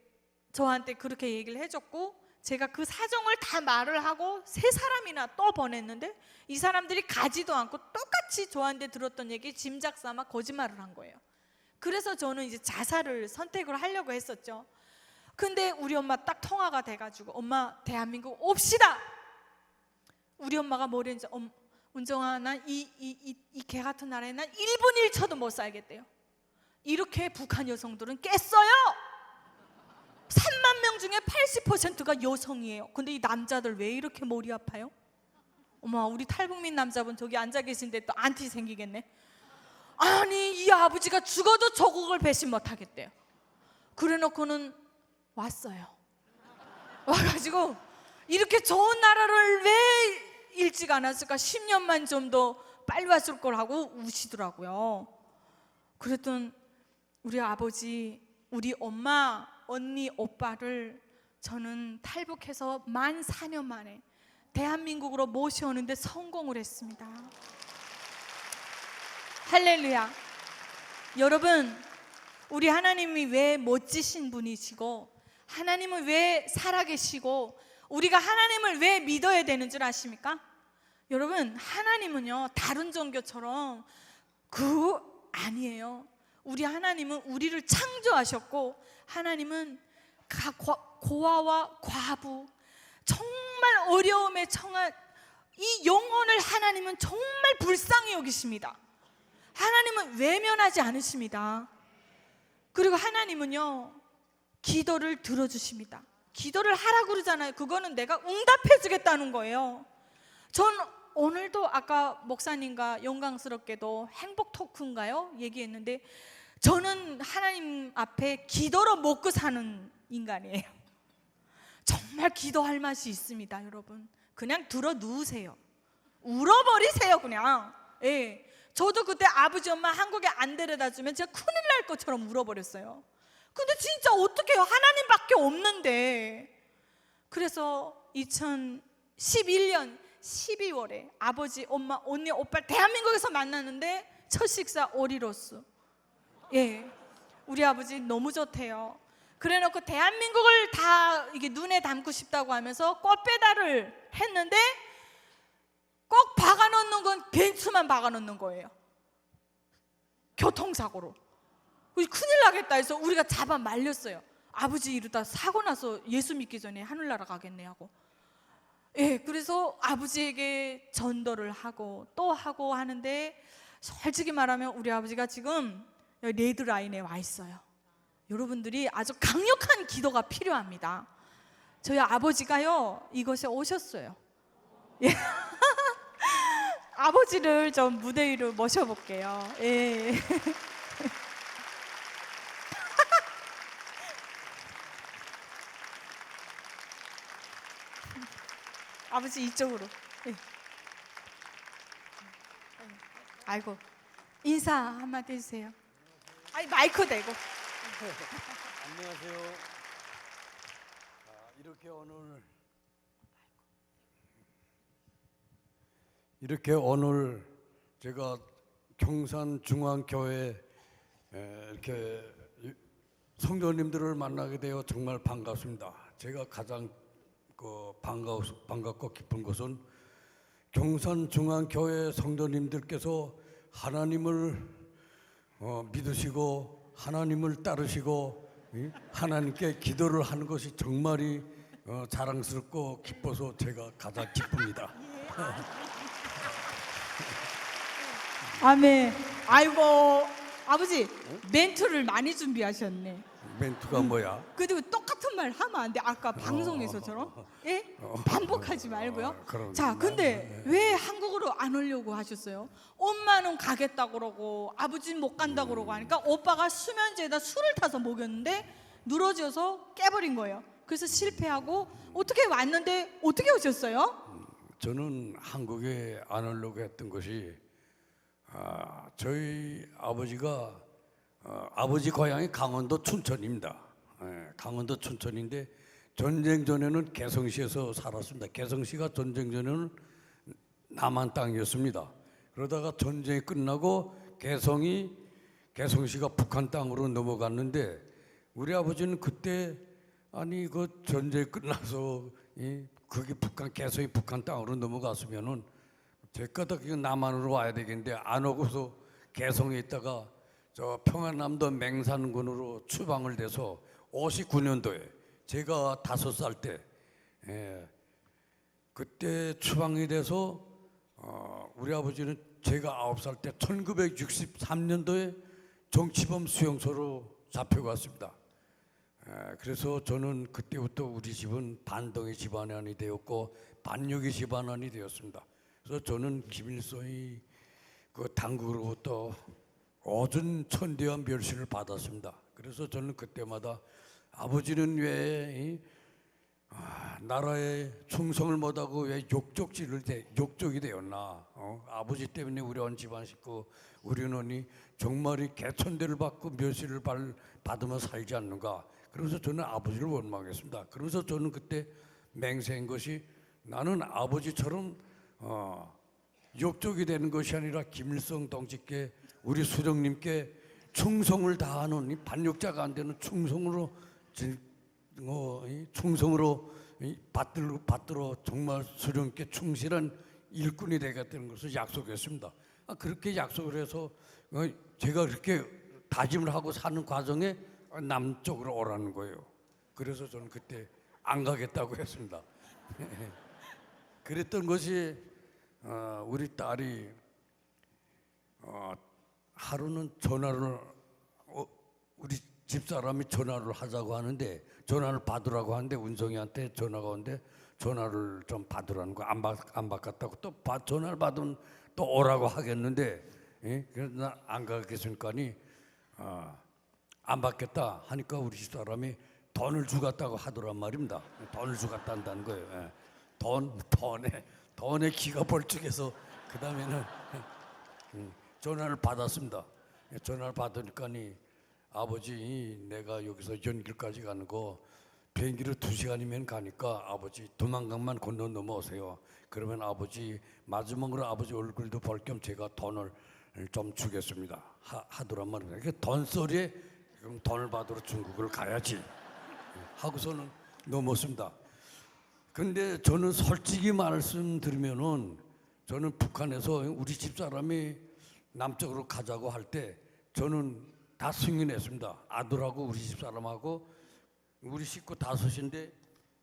A: 저한테 그렇게 얘기를 해줬고, 제가 그 사정을 다 말을 하고 3사람이나 또 보냈는데 이 사람들이 가지도 않고 똑같이 저한테 들었던 얘기 짐작 삼아 거짓말을 한 거예요. 그래서 저는 이제 자살을 선택을 하려고 했었죠. 근데 우리 엄마 딱 통화가 돼가지고, 엄마 대한민국 옵시다. 우리 엄마가 뭐랬는지, 은정아, 난 이 개 같은 나라에 난 1분 1초도 못 살겠대요. 이렇게 북한 여성들은 깼어요. 3만 명 중에 80%가 여성이에요. 근데 이 남자들 왜 이렇게 머리 아파요? 어머, 우리 탈북민 남자분 저기 앉아 계신데 또 안티 생기겠네. 아니, 이 아버지가 죽어도 조국을 배신 못하겠대요. 그래놓고는 왔어요. 와가지고 이렇게 좋은 나라를 왜 일찍 안 왔을까? 10년만 좀 더 빨리 왔을 걸 하고 우시더라고요. 그랬더니 우리 아버지, 우리 엄마, 언니, 오빠를 저는 탈북해서 만 4년 만에 대한민국으로 모셔오는데 성공을 했습니다. 할렐루야. 여러분, 우리 하나님이 왜 멋지신 분이시고, 하나님은 왜 살아계시고, 우리가 하나님을 왜 믿어야 되는 줄 아십니까? 여러분, 하나님은요, 다른 종교처럼 아니에요. 우리 하나님은 우리를 창조하셨고, 하나님은 고아와 과부, 정말 어려움에 처한 이 영혼을 하나님은 정말 불쌍히 여기십니다. 하나님은 외면하지 않으십니다. 그리고 하나님은요, 기도를 들어주십니다. 기도를 하라고 그러잖아요. 그거는 내가 응답해 주겠다는 거예요. 전 오늘도 아까 목사님과 영광스럽게도 행복 토크인가요? 얘기했는데, 저는 하나님 앞에 기도로 먹고 사는 인간이에요. 정말 기도할 맛이 있습니다. 여러분, 그냥 들어 누우세요. 울어버리세요 그냥. 예. 저도 그때 아버지 엄마 한국에 안 데려다 주면 제가 큰일 날 것처럼 울어버렸어요. 근데 진짜 어떡해요, 하나님밖에 없는데. 그래서 2011년 12월에 아버지, 엄마, 언니, 오빠 대한민국에서 만났는데 첫 식사 오리로스. 예, 우리 아버지 너무 좋대요. 그래놓고 대한민국을 다 이게 눈에 담고 싶다고 하면서 꽃배달을 했는데 꼭 박아놓는 건 벤츠만 박아놓는 거예요. 교통사고로. 큰일 나겠다 해서 우리가 잡아 말렸어요. 아버지 이러다 사고 나서 예수 믿기 전에 하늘나라 가겠네 하고. 예, 그래서 아버지에게 전도를 하고 또 하고 하는데, 솔직히 말하면 우리 아버지가 지금 레드라인에 와 있어요. 여러분들이 아주 강력한 기도가 필요합니다. 저희 아버지가요, 이곳에 오셨어요. 예. 아버지를 좀 무대 위로 모셔볼게요. 예. 아버지 이쪽으로. 예. 아이고, 인사 한마디 해주세요. 아니 마이크 대고.
B: 안녕하세요. 이렇게 오늘 제가 경산중앙교회 이렇게 성도님들을 만나게 되어 정말 반갑습니다. 제가 가장 반갑고 기쁜 것은 경산중앙교회 성도님들께서 하나님을 믿으시고 하나님을 따르시고 하나님께 기도를 하는 것이 정말이 자랑스럽고 기뻐서 제가 가장 기쁩니다.
A: 아멘. 아이고 아버지 멘트를 많이 준비하셨네.
B: 멘트가 뭐야?
A: 그리고 똑같은 말 하면 안 돼. 아까 방송에서처럼. 예? 반복하지 말고요.
B: 그럼.
A: 자, 근데 왜 한국으로 안 오려고 하셨어요? 엄마는 가겠다 그러고 아버지는 못 간다 그러고 하니까 오빠가 수면제에다 술을 타서 먹였는데 늘어져서 깨버린 거예요. 그래서 실패하고 어떻게 왔는데 어떻게 오셨어요?
B: 저는 한국에 안 오려고 했던 것이 저희 아버지가 아버지 고향이 강원도 춘천입니다. 강원도 춘천인데 전쟁 전에는 개성시에서 살았습니다. 개성시가 전쟁 전에는 남한 땅이었습니다. 그러다가 전쟁이 끝나고 개성시가 북한 땅으로 넘어갔는데 우리 아버지는 그때 아니 그 전쟁이 끝나서 그게 개성이 북한 땅으로 넘어갔으면은 제가다 남한으로 와야 되겠는데 안 오고서 개성에 있다가 저 평안남도 맹산군으로 추방을 돼서 59년도에 제가 5살 때 그때 추방이 돼서 우리 아버지는 제가 9살 때 1963년도에 정치범 수용소로 잡혀갔습니다. 그래서 저는 그때부터 우리 집은 반동의 집안이 되었고 반역의 집안이 되었습니다. 그래서 저는 김일성이 그 당국으로부터 오준 천대한 멸시를 받았습니다. 그래서 저는 그때마다 아버지는 왜 나라에 충성을 못하고 왜 욕족이 되었나? 아버지 때문에 우리 온 집안 식구 우리는 정말이 개천대를 받고 멸시를 받으며 살지 않는가? 그러면서 저는 아버지를 원망했습니다. 그러면서 저는 그때 맹세한 것이 나는 아버지처럼 욕족이 되는 것이 아니라 김일성 동지께 우리 수령님께 충성을 다하는 반역자가 안 되는 충성으로 받들어 정말 수령님께 충실한 일꾼이 되겠다는 것을 약속했습니다. 그렇게 약속을 해서 제가 그렇게 다짐을 하고 사는 과정에 남쪽으로 오라는 거예요. 그래서 저는 그때 안 가겠다고 했습니다. 그랬던 것이 우리 딸이 하루는 전화를 우리 집사람이 전화를 하자고 하는데 전화를 받으라고 하는데 운송이한테 전화가 오는데 전화를 좀 받으라는 거 안 받겠다고 또 전화를 받으면 또 오라고 하겠는데 그래서 나 안 가겠으니까니 안 받겠다 하니까 우리 집사람이 돈을 주겠다고 하더란 말입니다. 돈을 주겠다 한다는 거예요. 돈에 기가 벌쭉해서 그 다음에는 전화를 받았습니다. 전화를 받으니까니 아버지 내가 여기서 연길까지 가는 거 비행기로 2시간이면 가니까 아버지 도망강만 건너 넘어오세요. 그러면 아버지 마지막으로 아버지 얼굴도 볼 겸 제가 돈을 좀 주겠습니다. 하더란 말입니다. 그러니까 돈소리에 그럼 돈을 받으러 중국을 가야지 하고서는 넘었습니다. 근데 저는 솔직히 말씀드리면은 저는 북한에서 우리 집사람이 남쪽으로 가자고 할 때 저는 다 승인했습니다. 아들하고 우리 집사람하고 우리 식구 5인데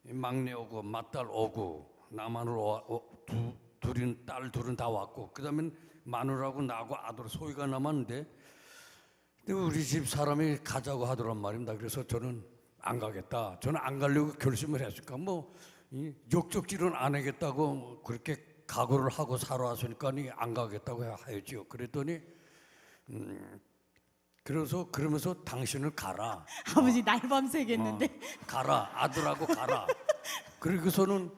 B: 막내 오고 맏딸 오고 남한으로 딸 둘은 다 왔고 그다음에 마누라하고 나하고 아들 소희가 남았는데 우리 집 사람이 가자고 하더란 말입니다. 그래서 저는 안 가겠다. 저는 안 가려고 결심을 했으니까 욕적질은 안 하겠다고 그렇게 각오를 하고 살아왔으니까 안 가겠다고 하였지요. 그랬더니 그러면서 당신을 가라.
A: 아버지 날밤 새겠는데.
B: 가라. 아들하고 가라. 그러고서는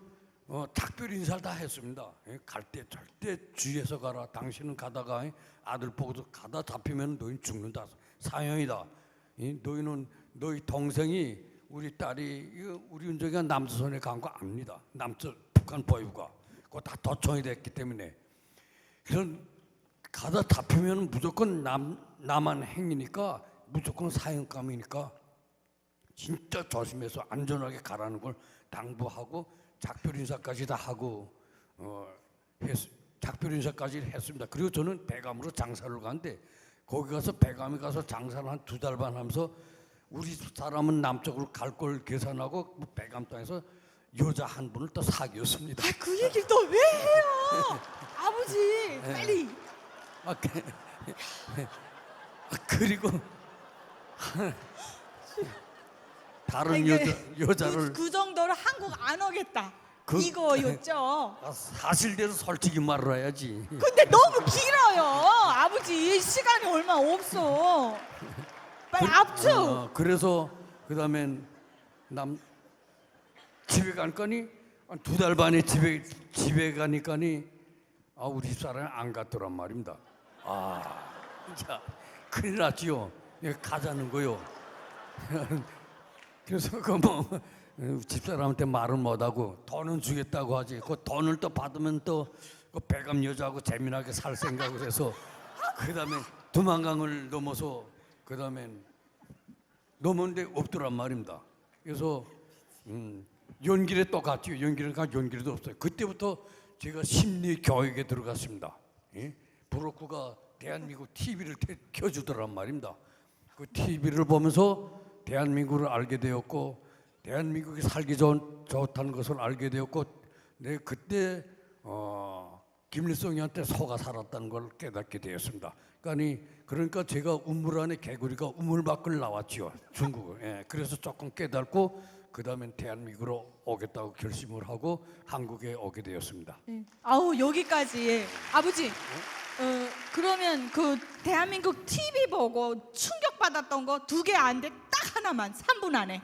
B: 작별 인사를 다 했습니다. 갈 때 절대 주의해서 가라. 당신은 가다가 아들 보고도 가다 잡히면 너희 죽는다. 사형이다. 너희는 너희 동생이 우리 딸이 우리 은정이가 남조선에 간 거 압니다. 북한 보유가 그거 다 도청이 됐기 때문에 그런 가다 잡히면 무조건 남한 행위니까 무조건 사형감이니까 진짜 조심해서 안전하게 가라는 걸 당부하고 작별 인사까지 다 하고 작별 인사까지 했습니다. 그리고 저는 배감으로 장사를 가는데 거기 가서 배감에 가서 장사를 한 2달 반 하면서 우리 사람은 남쪽으로 갈 걸 계산하고 배감 땅에서 여자 한 분을 또 사귀었습니다.
A: 그 얘기를 또 왜 해요? 아버지 빨리.
B: 그리고 다른
A: 이게
B: 여자를
A: 그 정도로 한국 안 오겠다 이거였죠.
B: 사실대로 솔직히 말을 해야지.
A: 근데 너무 길어요. 아버지 시간이 얼마 없어. 빨리 압축.
B: 그래서 그다음엔 집에 가니까니 2달 반에 집에 가니까니 우리 집사람이 안 갔더란 말입니다. 진짜 큰일 났지요. 가자는 거요. 그래서 집사람한테 말은 못하고 돈은 주겠다고 하지. 그 돈을 또 받으면 또 그 배감 여자하고 재미나게 살 생각을 해서 그다음에 두만강을 넘어서 그다음엔 넘었는데 없더란 말입니다. 그래서 연길에 또 갔죠. 연길에 가 연길에도 없어요. 그때부터 제가 심리 교육에 들어갔습니다. 브로커가 대한민국 TV를 켜주더란 말입니다. 그 TV를 보면서 대한민국을 알게 되었고 대한민국이 살기 좋다는 것을 알게 되었고 그때 김일성이한테 속아 살았다는 걸 깨닫게 되었습니다. 그러니까 제가 우물 안에 개구리가 우물 밖을 나왔지요. 중국을. 그래서 조금 깨닫고 그 다음엔 대한민국으로 오겠다고 결심을 하고 한국에 오게 되었습니다.
A: 여기까지 아버지. 그러면 그 대한민국 TV 보고 충격받았던 거 2개 안 돼, 딱 하나만 3분 안에.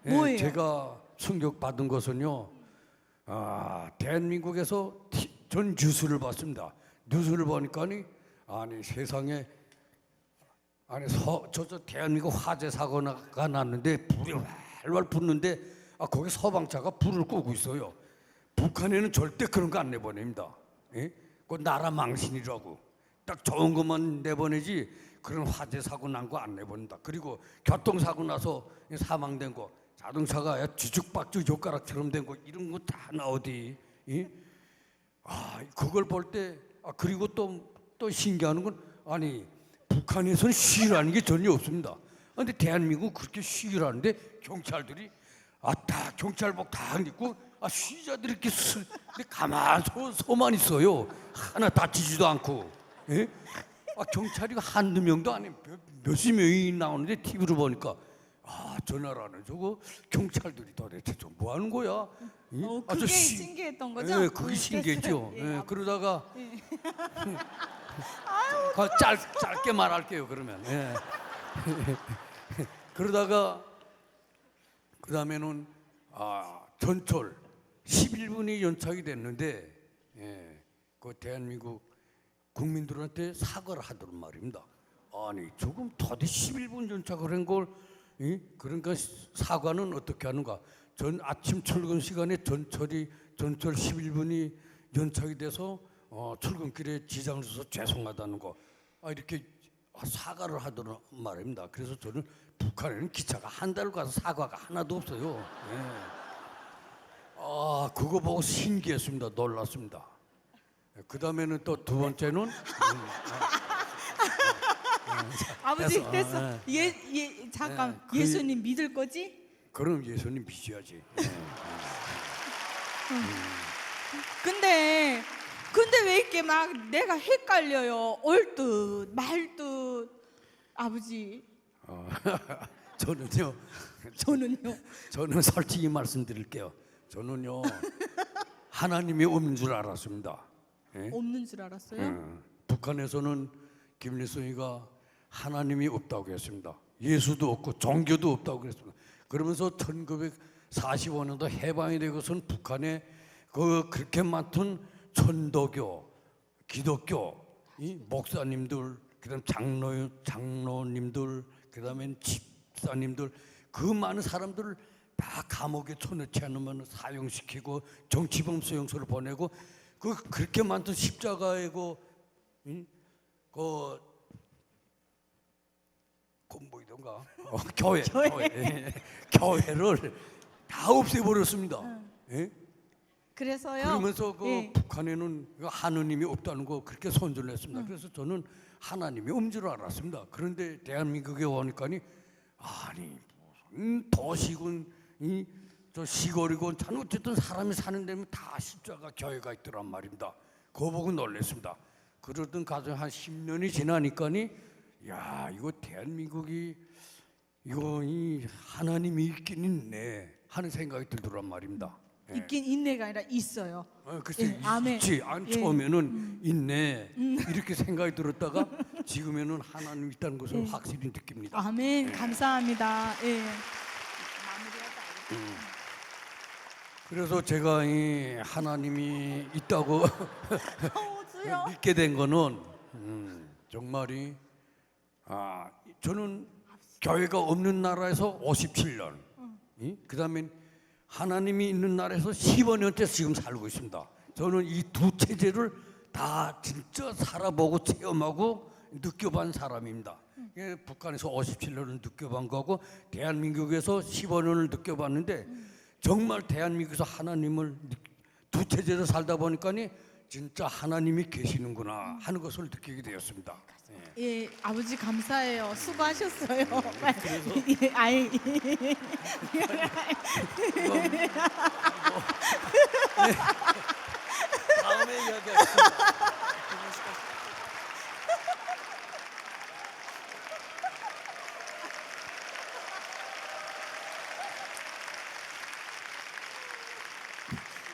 A: 뭐예요?
B: 제가 충격받은 것은요. 대한민국에서 전 뉴스를 봤습니다. 뉴스를 보니까니 세상에 저 대한민국 화재 사고가 났는데 불이 활활 붙는데 거기 소방차가 불을 끄고 있어요. 북한에는 절대 그런 거 안 내보냅니다. 그 나라 망신이라고 딱 좋은 것만 내보내지 그런 화재 사고 난 거 안 내보낸다. 그리고 교통사고 나서 사망된 거 자동차가 뒤죽박죽 젓가락처럼 된 거 이런 거 다 나오디. 그걸 볼 때 그리고 또 신기한 건 북한에서는 시위라는 게 전혀 없습니다. 근데 대한민국 그렇게 시위를 하는데 경찰들이 다 경찰복 다 입고 시위자들이 이렇게 가만 서만 있어요. 하나 다치지도 않고. 경찰이 한두 명도 아니고 몇십 명이 나오는데 TV로 보니까 저 나라는 저거 경찰들이 도대체 좀 뭐 하는 거야?
A: 그게 신기했던 거죠?
B: 그게 신기했죠. 그러다가 짧게 말할게요. 그러면 그러다가 그 다음에는 전철 11분이 연착이 됐는데 그 대한민국 국민들한테 사과를 하더란 말입니다. 조금 더디 11분 연착을 한 걸 그러니까 사과는 어떻게 하는가? 전 아침 출근 시간에 전철 11분이 연착이 돼서 출근길에 지장을 줘서 죄송하다는 거 이렇게 사과를 하더란 말입니다. 그래서 저는 북한에는 기차가 한 달 가서 사과가 하나도 없어요. 그거 보고 신기했습니다. 놀랐습니다. 그 다음에는 또 두 번째는
A: 아버지 됐어. 잠깐 예수님 믿을 거지?
B: 그럼 예수님 믿어야지.
A: 근데 왜 이렇게 막 내가 헷갈려요? 옳듯 말듯 아버지.
B: 저는요. 저는 솔직히 말씀드릴게요. 저는요 하나님이 없는 줄 알았습니다.
A: 없는 줄 알았어요?
B: 북한에서는 김일성이가 하나님이 없다고 했습니다. 예수도 없고 종교도 없다고 그랬습니다. 그러면서 45년도 해방이 되고선 북한에 그렇게 많던 천도교, 기독교, 이 목사님들, 그다음 장로님들, 그다음엔 집사님들, 그 많은 사람들을 다 감옥에 쳐넣지 않으면 사형시키고 정치범 수용소를 보내고 그렇게 많던 십자가이고 뭐이던가 교회를 다 없애버렸습니다. 예?
A: 그래서요.
B: 그러면서
A: 예.
B: 북한에는 하느님이 없다는 거 그렇게 선전을 했습니다. 그래서 저는 하나님이 없는 줄 알았습니다. 그런데 대한민국에 오니까니 아니 무슨 도시군 저 시골이고 참 어쨌든 사람이 사는 데면 다 십자가 교회가 있더란 말입니다. 그거 보고 놀랐습니다. 그러던 가정 한 10년이 지나니까니 야 이거 대한민국이 이거 하나님이 있긴 있네 하는 생각이 들더란 말입니다. 예.
A: 있긴 있네가 아니라 있어요.
B: 글쎄
A: 예, 아멘.
B: 있지.
A: 예.
B: 처음에는 있네 이렇게 생각이 들었다가 지금에는 하나님 있다는 것을
A: 예.
B: 확실히 느낍니다.
A: 아멘. 감사합니다. 예.
B: 그래서 제가 이 하나님이 있다고
A: 주여.
B: 믿게 된 거는 정말이 저는 교회가 없는 나라에서 57년, 그다음에 하나님이 있는 나라에서 15년째 지금 살고 있습니다. 저는 이 두 체제를 다 진짜 살아보고 체험하고 느껴본 사람입니다. 북한에서 57년을 느껴본 거고 대한민국에서 15년을 느껴봤는데 정말 대한민국에서 하나님을 두 체제로 살다 보니까니 진짜 하나님이 계시는구나 하는 것을 느끼게 되었습니다.
A: 예, 아버지 감사해요. 수고하셨어요. 예, 아이.
B: 다음에 이야기하겠습니다.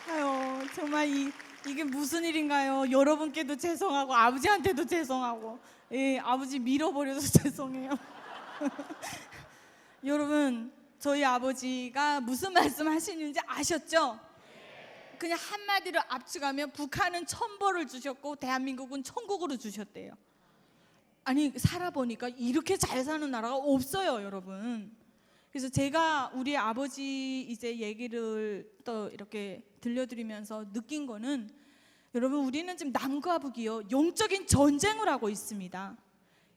A: 아유, 정말 이게 무슨 일인가요? 여러분께도 죄송하고 아버지한테도 죄송하고 예, 아버지 밀어버려서 죄송해요. 여러분 저희 아버지가 무슨 말씀하시는지 아셨죠? 그냥 한마디로 압축하면 북한은 천벌을 주셨고 대한민국은 천국으로 주셨대요. 아니 살아보니까 이렇게 잘 사는 나라가 없어요, 여러분. 그래서 제가 우리 아버지 이제 얘기를 또 이렇게 들려드리면서 느낀 거는 여러분 우리는 지금 남과 북이요 영적인 전쟁을 하고 있습니다.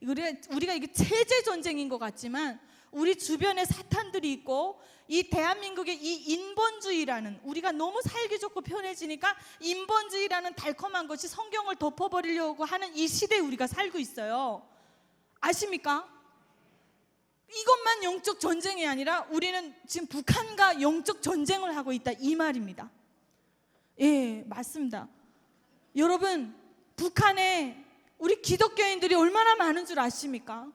A: 우리가 이게 체제 전쟁인 것 같지만 우리 주변에 사탄들이 있고 이 대한민국의 이 인본주의라는 우리가 너무 살기 좋고 편해지니까 인본주의라는 달콤한 것이 성경을 덮어버리려고 하는 이 시대에 우리가 살고 있어요. 아십니까? 이것만 영적 전쟁이 아니라 우리는 지금 북한과 영적 전쟁을 하고 있다 이 말입니다. 예, 맞습니다. 여러분 북한에 우리 기독교인들이 얼마나 많은 줄 아십니까?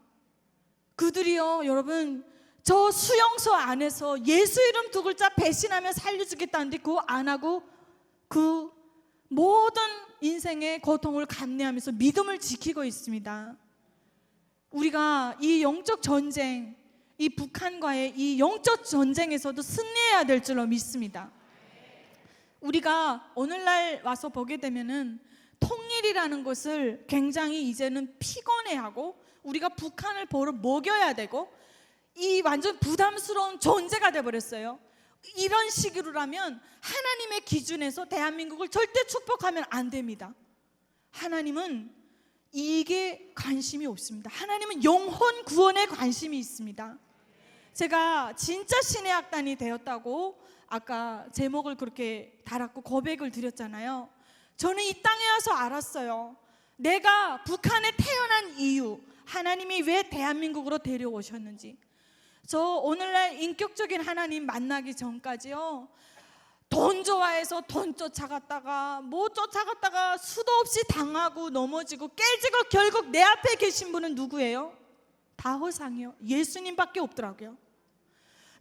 A: 그들이요 여러분 저 수용소 안에서 예수 이름 두 글자 배신하며 살려주겠다는데 그거 안 하고 그 모든 인생의 고통을 감내하면서 믿음을 지키고 있습니다. 우리가 이 영적 전쟁, 이 북한과의 이 영적 전쟁에서도 승리해야 될 줄로 믿습니다. 우리가 오늘날 와서 보게 되면은 통일이라는 것을 굉장히 이제는 피곤해하고 우리가 북한을 보러 먹여야 되고 이 완전 부담스러운 존재가 돼버렸어요. 이런 식으로라면 하나님의 기준에서 대한민국을 절대 축복하면 안 됩니다. 하나님은 이게 관심이 없습니다. 하나님은 영혼 구원에 관심이 있습니다. 제가 진짜 신의 악단이 되었다고 아까 제목을 그렇게 달았고 고백을 드렸잖아요. 저는 이 땅에 와서 알았어요. 내가 북한에 태어난 이유, 하나님이 왜 대한민국으로 데려오셨는지. 저 오늘날 인격적인 하나님 만나기 전까지요 돈 좋아해서 돈 쫓아갔다가 뭐 쫓아갔다가 수도 없이 당하고 넘어지고 깨지고 결국 내 앞에 계신 분은 누구예요? 다 허상이요. 예수님밖에 없더라고요.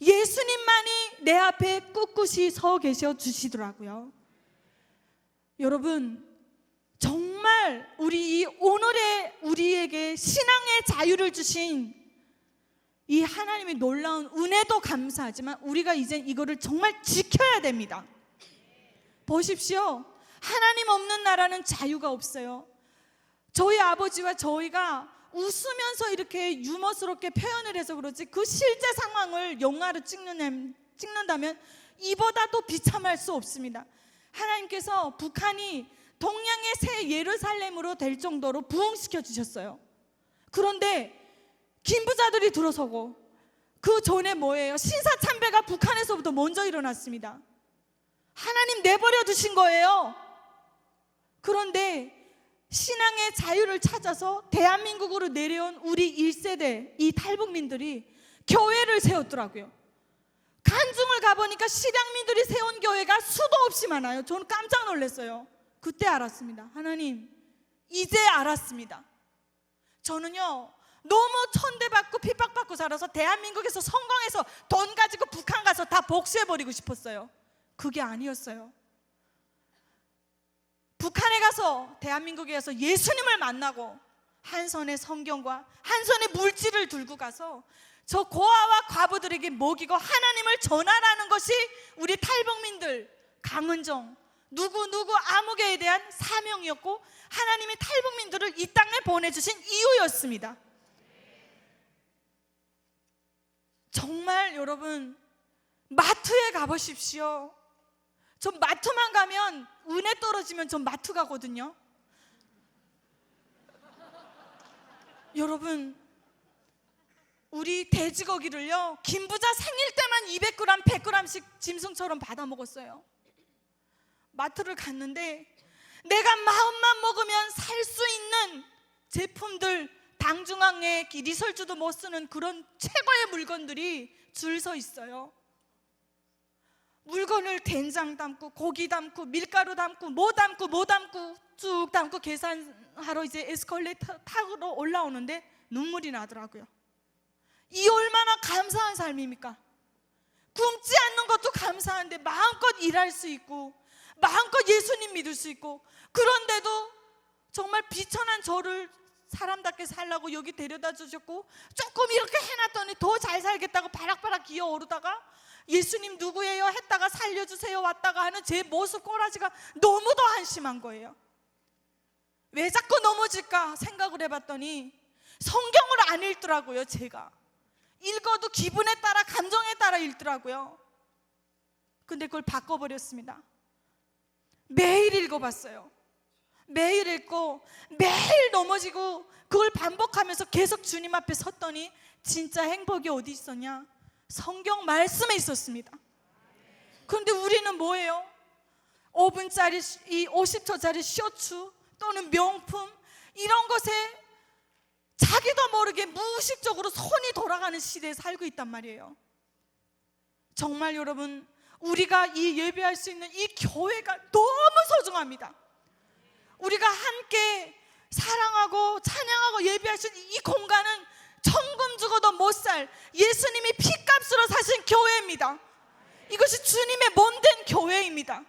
A: 예수님만이 내 앞에 꿋꿋이 서 계셔 주시더라고요. 여러분 정말 우리 이 오늘의 우리에게 신앙의 자유를 주신 이 하나님의 놀라운 은혜도 감사하지만 우리가 이제 이거를 정말 지켜야 됩니다. 보십시오. 하나님 없는 나라는 자유가 없어요. 저희 아버지와 저희가 웃으면서 이렇게 유머스럽게 표현을 해서 그렇지 그 실제 상황을 영화로 찍는다면 이보다 더 비참할 수 없습니다. 하나님께서 북한이 동양의 새 예루살렘으로 될 정도로 부흥시켜 주셨어요. 그런데 김부자들이 들어서고 그 전에 뭐예요? 신사참배가 북한에서부터 먼저 일어났습니다. 하나님 내버려 두신 거예요. 그런데 신앙의 자유를 찾아서 대한민국으로 내려온 우리 1세대 이 탈북민들이 교회를 세웠더라고요. 간중을 가보니까 실향민들이 세운 교회가 수도 없이 많아요. 저는 깜짝 놀랐어요. 그때 알았습니다. 하나님, 이제 알았습니다. 저는요 너무 천대받고 핍박받고 살아서 대한민국에서 성공해서 돈 가지고 북한 가서 다 복수해버리고 싶었어요. 그게 아니었어요. 북한에 가서 대한민국에 가서 예수님을 만나고 한 손에 성경과 한 손에 물질을 들고 가서 저 고아와 과부들에게 먹이고 하나님을 전하라는 것이 우리 탈북민들 강은정 누구 아무개에 대한 사명이었고 하나님이 탈북민들을 이 땅에 보내주신 이유였습니다. 정말 여러분 마트에 가보십시오. 전 마트만 가면 은혜 떨어지면 전 마트 가거든요. 여러분 우리 돼지고기를요 김부자 생일 때만 200g 100g씩 짐승처럼 받아 먹었어요. 마트를 갔는데 내가 마음만 먹으면 살 수 있는 제품들 당중앙에 리설주도 못 쓰는 그런 최고의 물건들이 줄 서 있어요. 물건을 된장 담고 고기 담고 밀가루 담고 뭐 담고 쭉 담고 계산하러 이제 에스컬레이터 타고 올라오는데 눈물이 나더라고요. 이 얼마나 감사한 삶입니까? 굶지 않는 것도 감사한데 마음껏 일할 수 있고 마음껏 예수님 믿을 수 있고 그런데도 정말 비천한 저를 사람답게 살라고 여기 데려다 주셨고 조금 이렇게 해놨더니 더 잘 살겠다고 바락바락 기어오르다가 예수님 누구예요? 했다가 살려주세요 왔다가 하는 제 모습 꼬라지가 너무도 한심한 거예요. 왜 자꾸 넘어질까 생각을 해봤더니 성경을 안 읽더라고요. 제가 읽어도 기분에 따라 감정에 따라 읽더라고요. 근데 그걸 바꿔버렸습니다. 매일 읽어봤어요. 매일 읽고 매일 넘어지고 그걸 반복하면서 계속 주님 앞에 섰더니 진짜 행복이 어디 있었냐? 성경 말씀에 있었습니다. 그런데 우리는 뭐예요? 5분짜리, 이 50초짜리 쇼츠 또는 명품 이런 것에 자기도 모르게 무의식적으로 손이 돌아가는 시대에 살고 있단 말이에요. 정말 여러분 우리가 이 예배할 수 있는 이 교회가 너무 소중합니다. 우리가 함께 사랑하고 찬양하고 예배할 수 있는 이 공간은 천금 주고도 못 살 예수님이 피값으로 사신 교회입니다. 이것이 주님의 몸된 교회입니다.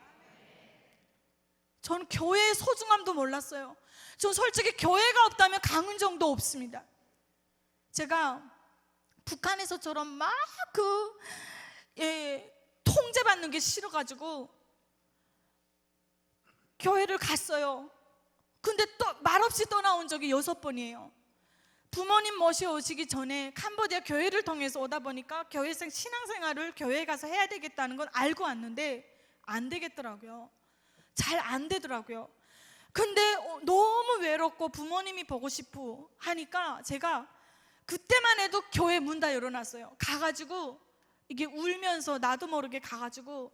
A: 저는 교회의 소중함도 몰랐어요. 전 솔직히 교회가 없다면 강은정도 없습니다. 제가 북한에서처럼 막 통제받는 게 싫어가지고 교회를 갔어요. 근데 또 말없이 떠나온 적이 6번이에요. 부모님 모셔오시기 전에 캄보디아 교회를 통해서 오다 보니까 교회생 신앙생활을 교회에 가서 해야 되겠다는 건 알고 왔는데 안 되겠더라고요. 잘 안 되더라고요. 근데 너무 외롭고 부모님이 보고 싶고 하니까 제가 그때만 해도 교회 문 다 열어놨어요. 가가지고 이게 울면서 나도 모르게 가가지고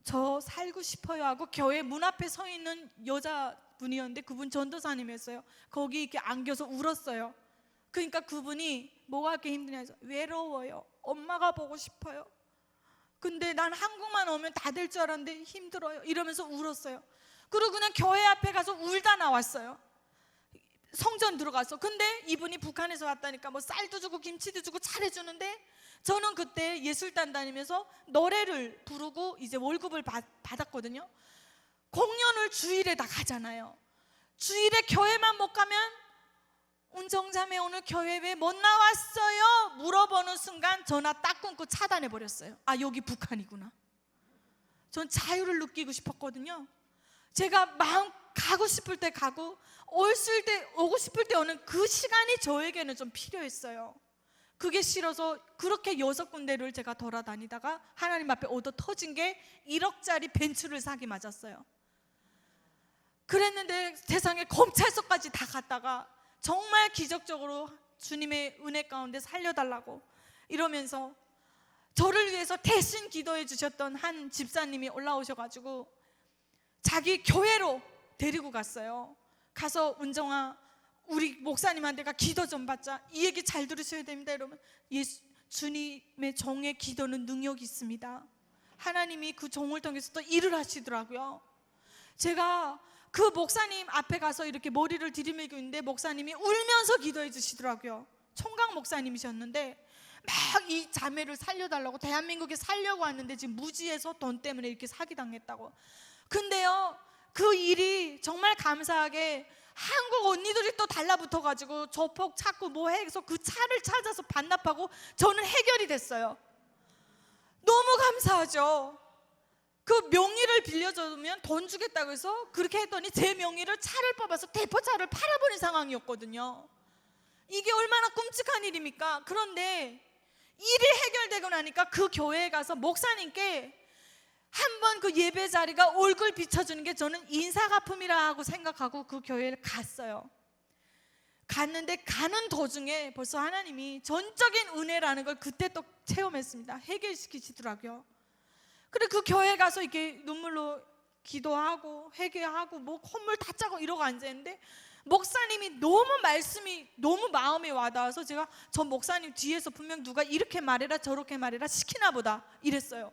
A: 저 살고 싶어요 하고 교회 문 앞에 서 있는 여자분이었는데 그분 전도사님이었어요. 거기 이렇게 안겨서 울었어요. 그러니까 그분이 뭐가 이렇게 힘드냐 해서 외로워요. 엄마가 보고 싶어요. 근데 난 한국만 오면 다 될 줄 알았는데 힘들어요. 이러면서 울었어요. 그리고 그냥 교회 앞에 가서 울다 나왔어요. 성전 들어가서. 근데 이분이 북한에서 왔다니까 뭐 쌀도 주고 김치도 주고 잘해주는데 저는 그때 예술단 다니면서 노래를 부르고 이제 월급을 받았거든요. 공연을 주일에 다 가잖아요. 주일에 교회만 못 가면 운정자매 오늘 교회 왜 못 나왔어요? 물어보는 순간 전화 딱 끊고 차단해 버렸어요. 아, 여기 북한이구나. 전 자유를 느끼고 싶었거든요. 제가 마음 가고 싶을 때 가고 오고 싶을 때 오는 그 시간이 저에게는 좀 필요했어요. 그게 싫어서 그렇게 6군데를 제가 돌아다니다가 하나님 앞에 얻어 터진 게 1억짜리 벤츠를 사기 맞았어요. 그랬는데 세상에 검찰서까지 다 갔다가 정말 기적적으로 주님의 은혜 가운데 살려달라고 이러면서 저를 위해서 대신 기도해 주셨던 한 집사님이 올라오셔가지고 자기 교회로 데리고 갔어요. 가서 은정아, 우리 목사님한테가 기도 좀 받자. 이 얘기 잘 들으셔야 됩니다. 이러면 주님의 종의 기도는 능력이 있습니다. 하나님이 그 종을 통해서 또 일을 하시더라고요. 제가 그 목사님 앞에 가서 이렇게 머리를 들이밀고 있는데 목사님이 울면서 기도해 주시더라고요. 총각 목사님이셨는데 막 이 자매를 살려달라고, 대한민국에 살려고 왔는데 지금 무지해서 돈 때문에 이렇게 사기당했다고. 근데요, 그 일이 정말 감사하게 한국 언니들이 또 달라붙어가지고 조폭 찾고 뭐 해서 그 차를 찾아서 반납하고 저는 해결이 됐어요. 너무 감사하죠. 그 명의를 빌려주면 돈 주겠다고 해서 그렇게 했더니 제 명의를 차를 뽑아서 대포차를 팔아버린 상황이었거든요. 이게 얼마나 끔찍한 일입니까? 그런데 일이 해결되고 나니까 그 교회에 가서 목사님께 한번 그 예배 자리가 얼굴 비춰주는 게 저는 인사갚음이라고 생각하고 그 교회를 갔어요. 갔는데 가는 도중에 벌써 하나님이 전적인 은혜라는 걸 그때 또 체험했습니다. 해결시키시더라고요. 그래 그 교회 가서 이렇게 눈물로 기도하고 회개하고 뭐 콧물 다 짜고 이러고 앉아있는데 목사님이 너무 말씀이 너무 마음에 와닿아서 제가 저 목사님 뒤에서 분명 누가 이렇게 말해라 저렇게 말해라 시키나 보다 이랬어요.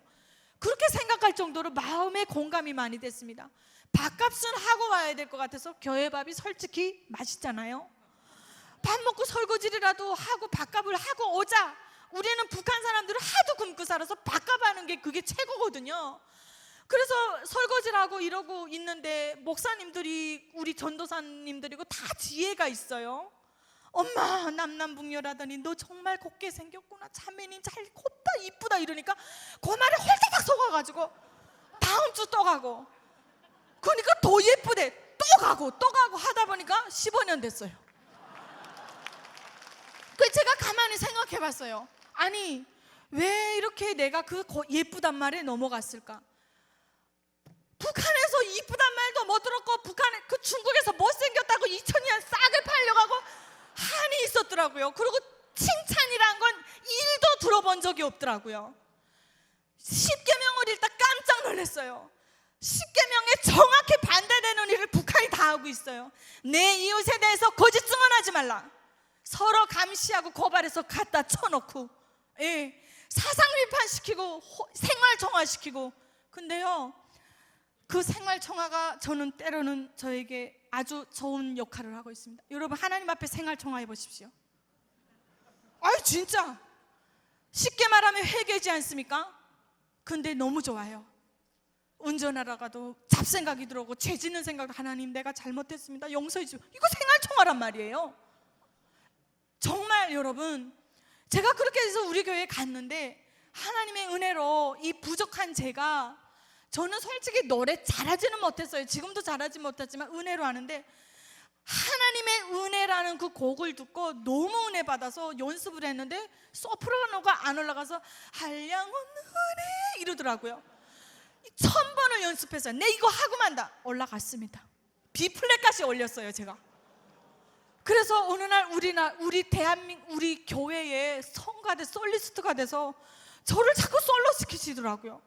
A: 그렇게 생각할 정도로 마음에 공감이 많이 됐습니다. 밥값은 하고 와야 될 것 같아서 교회 밥이 솔직히 맛있잖아요. 밥 먹고 설거지라도 하고 밥값을 하고 오자. 우리는 북한 사람들은 하도 굶고 살아서 밥값 하는 게 그게 최고거든요. 그래서 설거지를 하고 이러고 있는데 목사님들이 우리 전도사님들이고 다 지혜가 있어요. 엄마 남남북녀라더니 너 정말 곱게 생겼구나. 자매님 잘 곱다 이쁘다 이러니까 그 말에 홀딱 속아가지고 다음 주 또 가고 그러니까 더 예쁘대. 또 가고 하다 보니까 15년 됐어요. 그 제가 가만히 생각해 봤어요. 아니 왜 이렇게 내가 그 예쁘단 말에 넘어갔을까? 북한에서 이쁘단 말도 못 들었고 북한에 그 중국에서 못생겼다고 2000년 싹을 팔려가고 한이 있었더라고요. 그리고 칭찬이란 건 1도 들어본 적이 없더라고요. 10계명을 읽다 깜짝 놀랐어요. 10계명에 정확히 반대되는 일을 북한이 다 하고 있어요. 내 이웃에 대해서 거짓 증언하지 말라. 서로 감시하고 고발해서 갖다 쳐놓고 사상 위반시키고 생활 정화시키고. 근데요 그 생활 청화가 저는 때로는 저에게 아주 좋은 역할을 하고 있습니다. 여러분 하나님 앞에 생활 청화해 보십시오. 아유 진짜 쉽게 말하면 회개지 않습니까? 근데 너무 좋아요. 운전하다가도 잡생각이 들어오고 죄 짓는 생각, 하나님 내가 잘못했습니다 용서해 주세요. 이거 생활 청화란 말이에요. 정말 여러분 제가 그렇게 해서 우리 교회에 갔는데 하나님의 은혜로 이 부족한 제가, 저는 솔직히 노래 잘하지는 못했어요. 지금도 잘하지 못하지만 은혜로 하는데 하나님의 은혜라는 그 곡을 듣고 너무 은혜 받아서 연습을 했는데 소프라노가 안 올라가서 한량은 은혜 이러더라고요. 1000번을 연습했어요. 내 이거 하고 만다. 올라갔습니다. B플랫까지 올렸어요 제가. 그래서 어느 날 우리 대한민국 우리 교회에 성가대 솔리스트가 돼서 저를 자꾸 솔로 시키시더라고요.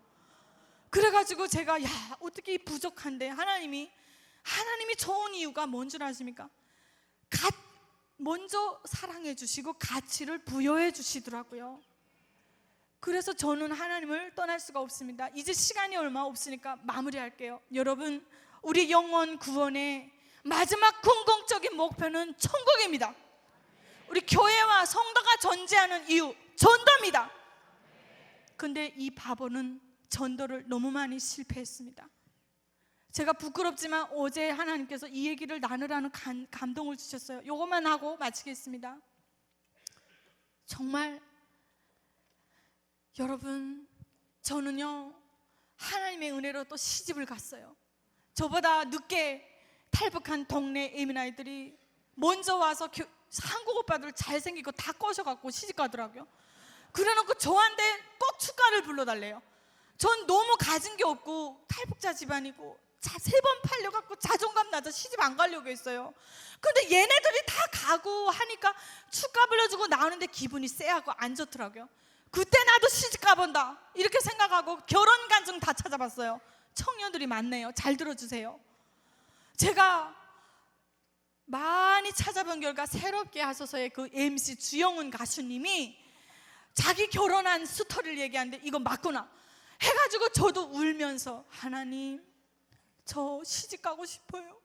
A: 그래가지고 제가 야 어떻게 부족한데 하나님이 좋은 이유가 뭔 줄 아십니까? 먼저 사랑해 주시고 가치를 부여해 주시더라고요. 그래서 저는 하나님을 떠날 수가 없습니다. 이제 시간이 얼마 없으니까 마무리할게요. 여러분 우리 영혼 구원의 마지막 궁극적인 목표는 천국입니다. 우리 교회와 성도가 존재하는 이유 전도입니다. 근데 이 바보는 전도를 너무 많이 실패했습니다. 제가 부끄럽지만 어제 하나님께서 이 얘기를 나누라는 감동을 주셨어요. 이것만 하고 마치겠습니다. 정말 여러분, 저는요 하나님의 은혜로 또 시집을 갔어요. 저보다 늦게 탈북한 동네 예민아이들이 먼저 와서 한국 오빠들 잘생기고 다 꼬셔갖고 시집 가더라고요. 그래놓고 저한테 꼭 축가를 불러달래요. 전 너무 가진 게 없고 탈북자 집안이고 3번 팔려갖고 자존감 낮아 시집 안 가려고 했어요. 근데 얘네들이 다 가고 하니까 축가 불러주고 나오는데 기분이 쎄하고 안 좋더라고요. 그때 나도 시집 가본다 이렇게 생각하고 결혼 간증 다 찾아봤어요. 청년들이 많네요. 잘 들어주세요. 제가 많이 찾아본 결과 새롭게 하소서의 그 MC 주영훈 가수님이 자기 결혼한 스토리를 얘기하는데 이거 맞구나 해가지고 저도 울면서 하나님 저 시집 가고 싶어요.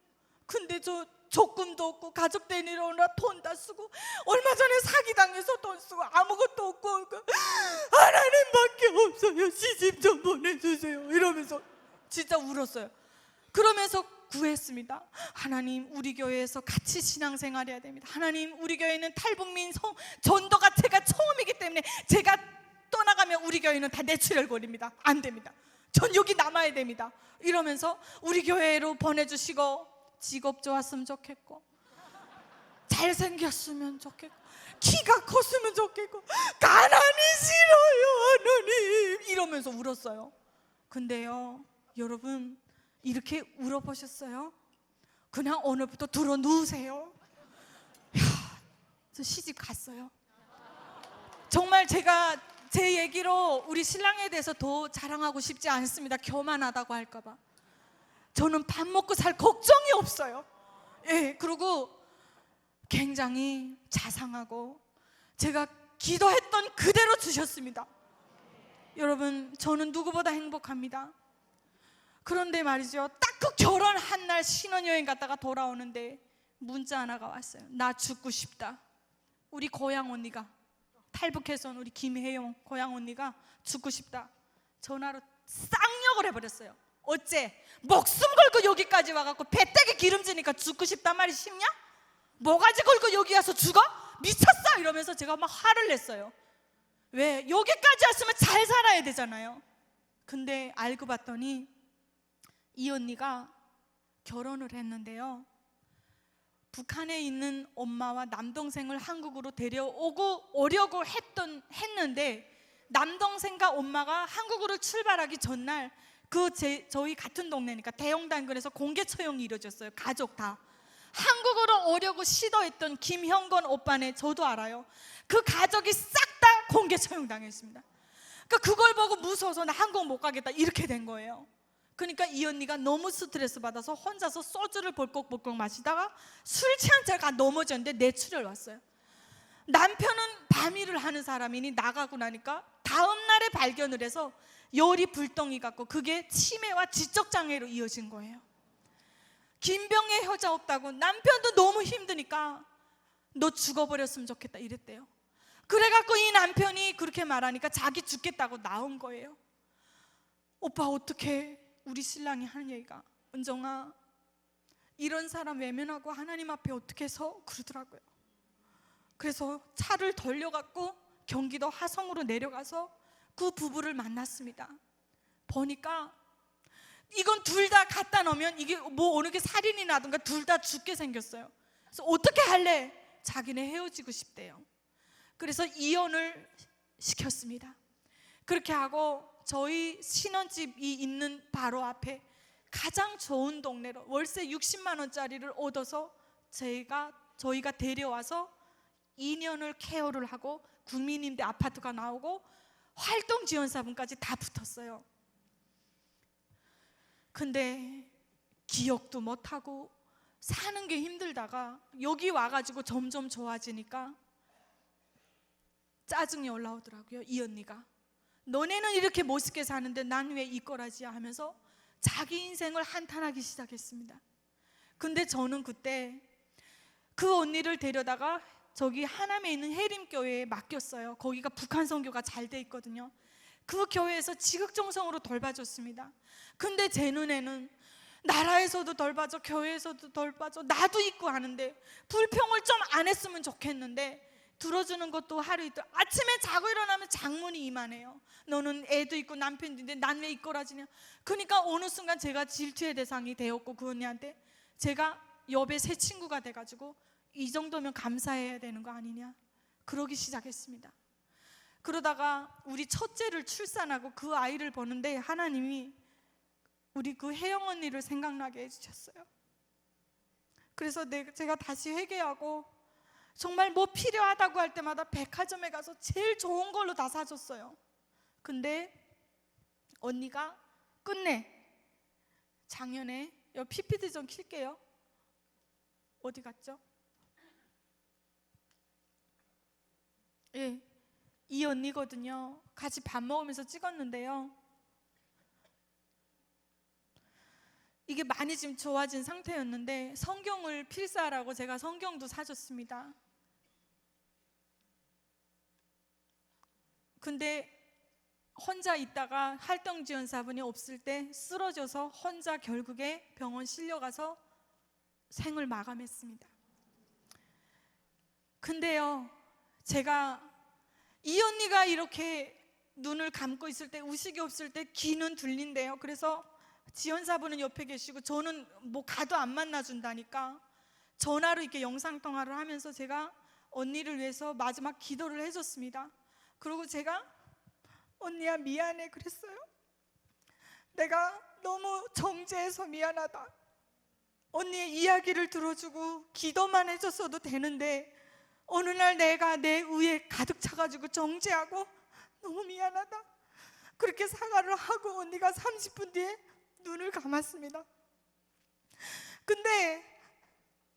A: 근데 저 적금도 없고 가족 데리러오느라 돈 다 쓰고 얼마 전에 사기당해서 돈 쓰고 아무것도 없고 하나님밖에 없어요. 시집 좀 보내주세요 이러면서 진짜 울었어요. 그러면서 구했습니다. 하나님 우리 교회에서 같이 신앙생활 해야 됩니다. 하나님 우리 교회는 탈북민 전도가 제가 처음이기 때문에 제가 떠나가면 우리 교회는 다 내출혈거리입니다. 안 됩니다. 전 여기 남아야 됩니다. 이러면서 우리 교회로 보내주시고 직업 좋았으면 좋겠고 잘생겼으면 좋겠고 키가 컸으면 좋겠고 가난이 싫어요 하나님 이러면서 울었어요. 근데요 여러분 이렇게 울어보셨어요? 그냥 오늘부터 들어 누우세요. 저 시집 갔어요. 정말 제가 제 얘기로 우리 신랑에 대해서 더 자랑하고 싶지 않습니다. 교만하다고 할까봐. 저는 밥 먹고 살 걱정이 없어요. 예, 그리고 굉장히 자상하고 제가 기도했던 그대로 주셨습니다. 여러분 저는 누구보다 행복합니다. 그런데 말이죠, 딱 그 결혼한 날 신혼여행 갔다가 돌아오는데 문자 하나가 왔어요. 나 죽고 싶다. 우리 고향 언니가 탈북해서 온 우리 김혜영 고향 언니가 죽고 싶다. 전화로 쌍욕을 해버렸어요. 어째 목숨 걸고 여기까지 와갖고 배때기 기름지니까 죽고 싶단 말이 쉽냐? 뭐가지 걸고 여기 와서 죽어? 미쳤어! 이러면서 제가 막 화를 냈어요. 왜? 여기까지 왔으면 잘 살아야 되잖아요. 근데 알고 봤더니 이 언니가 결혼을 했는데요, 북한에 있는 엄마와 남동생을 한국으로 오려고 했는데 남동생과 엄마가 한국으로 출발하기 전날 저희 같은 동네니까 대형당근에서 공개 처형이 이루어졌어요. 가족 다 한국으로 오려고 시도했던 김형건 오빠네 저도 알아요. 그 가족이 싹 다 공개 처형당했습니다. 그러니까 그걸 보고 무서워서 나 한국 못 가겠다 이렇게 된 거예요. 그러니까 이 언니가 너무 스트레스 받아서 혼자서 소주를 벌컥벌컥 마시다가 술 취한 채가 넘어졌는데 뇌출혈 왔어요. 남편은 밤일을 하는 사람이니 나가고 나니까 다음 날에 발견을 해서 열이 불덩이 같고 그게 치매와 지적장애로 이어진 거예요. 김병의 효자 없다고 남편도 너무 힘드니까 너 죽어버렸으면 좋겠다 이랬대요. 그래갖고 이 남편이 그렇게 말하니까 자기 죽겠다고 나온 거예요. 오빠 어떡해? 우리 신랑이 하는 얘기가 은정아 이런 사람 외면하고 하나님 앞에 어떻게 서? 그러더라고요. 그래서 차를 돌려갖고 경기도 화성으로 내려가서 그 부부를 만났습니다. 보니까 이건 둘 다 갖다 놓으면 이게 뭐 어느 게 살인이 나든가 둘 다 죽게 생겼어요. 그래서 어떻게 할래? 자기네 헤어지고 싶대요. 그래서 이혼을 시켰습니다. 그렇게 하고 저희 신혼집이 있는 바로 앞에 가장 좋은 동네로 월세 60만 원짜리를 얻어서 저희가 데려와서 2년을 케어를 하고 국민임대 아파트가 나오고 활동지원사분까지 다 붙었어요. 근데 기억도 못하고 사는 게 힘들다가 여기 와가지고 점점 좋아지니까 짜증이 올라오더라고요. 이 언니가 너네는 이렇게 멋있게 사는데 난 왜 이 꼬라지야 하면서 자기 인생을 한탄하기 시작했습니다. 근데 저는 그때 그 언니를 데려다가 저기 하남에 있는 해림교회에 맡겼어요. 거기가 북한 선교가 잘 돼 있거든요. 그 교회에서 지극정성으로 돌봐줬습니다. 근데 제 눈에는 나라에서도 덜 빠져, 교회에서도 덜 빠져. 나도 있고 하는데 불평을 좀 안 했으면 좋겠는데 들어주는 것도 하루 이틀. 아침에 자고 일어나면 장문이 이만해요. 너는 애도 있고 남편도 있는데 난 왜 이꼬라지냐. 그러니까 어느 순간 제가 질투의 대상이 되었고, 그 언니한테 제가 옆에 새 친구가 돼가지고 이 정도면 감사해야 되는 거 아니냐, 그러기 시작했습니다. 그러다가 우리 첫째를 출산하고 그 아이를 보는데 하나님이 우리 그 혜영 언니를 생각나게 해주셨어요. 그래서 제가 다시 회개하고 정말 뭐 필요하다고 할 때마다 백화점에 가서 제일 좋은 걸로 다 사줬어요. 근데 언니가 끝내 작년에, 여기 PPT 좀 킬게요. 어디 갔죠? 예, 이 언니거든요. 같이 밥 먹으면서 찍었는데요, 이게 많이 지금 좋아진 상태였는데 성경을 필사하라고 제가 성경도 사줬습니다. 근데 혼자 있다가 할동지원사분이 없을 때 쓰러져서 혼자 결국에 병원 실려가서 생을 마감했습니다. 근데요, 제가 이 언니가 이렇게 눈을 감고 있을 때, 의식이 없을 때 귀는 들린대요. 그래서 지원사분은 옆에 계시고 저는 뭐 가도 안 만나준다니까 전화로 이렇게 영상통화를 하면서 제가 언니를 위해서 마지막 기도를 해줬습니다. 그리고 제가 언니야 미안해 그랬어요. 내가 너무 정죄해서 미안하다. 언니의 이야기를 들어주고 기도만 해줬어도 되는데 어느 날 내가 내 의에 가득 차가지고 정죄하고 너무 미안하다, 그렇게 사과를 하고 언니가 30분 뒤에 눈을 감았습니다. 근데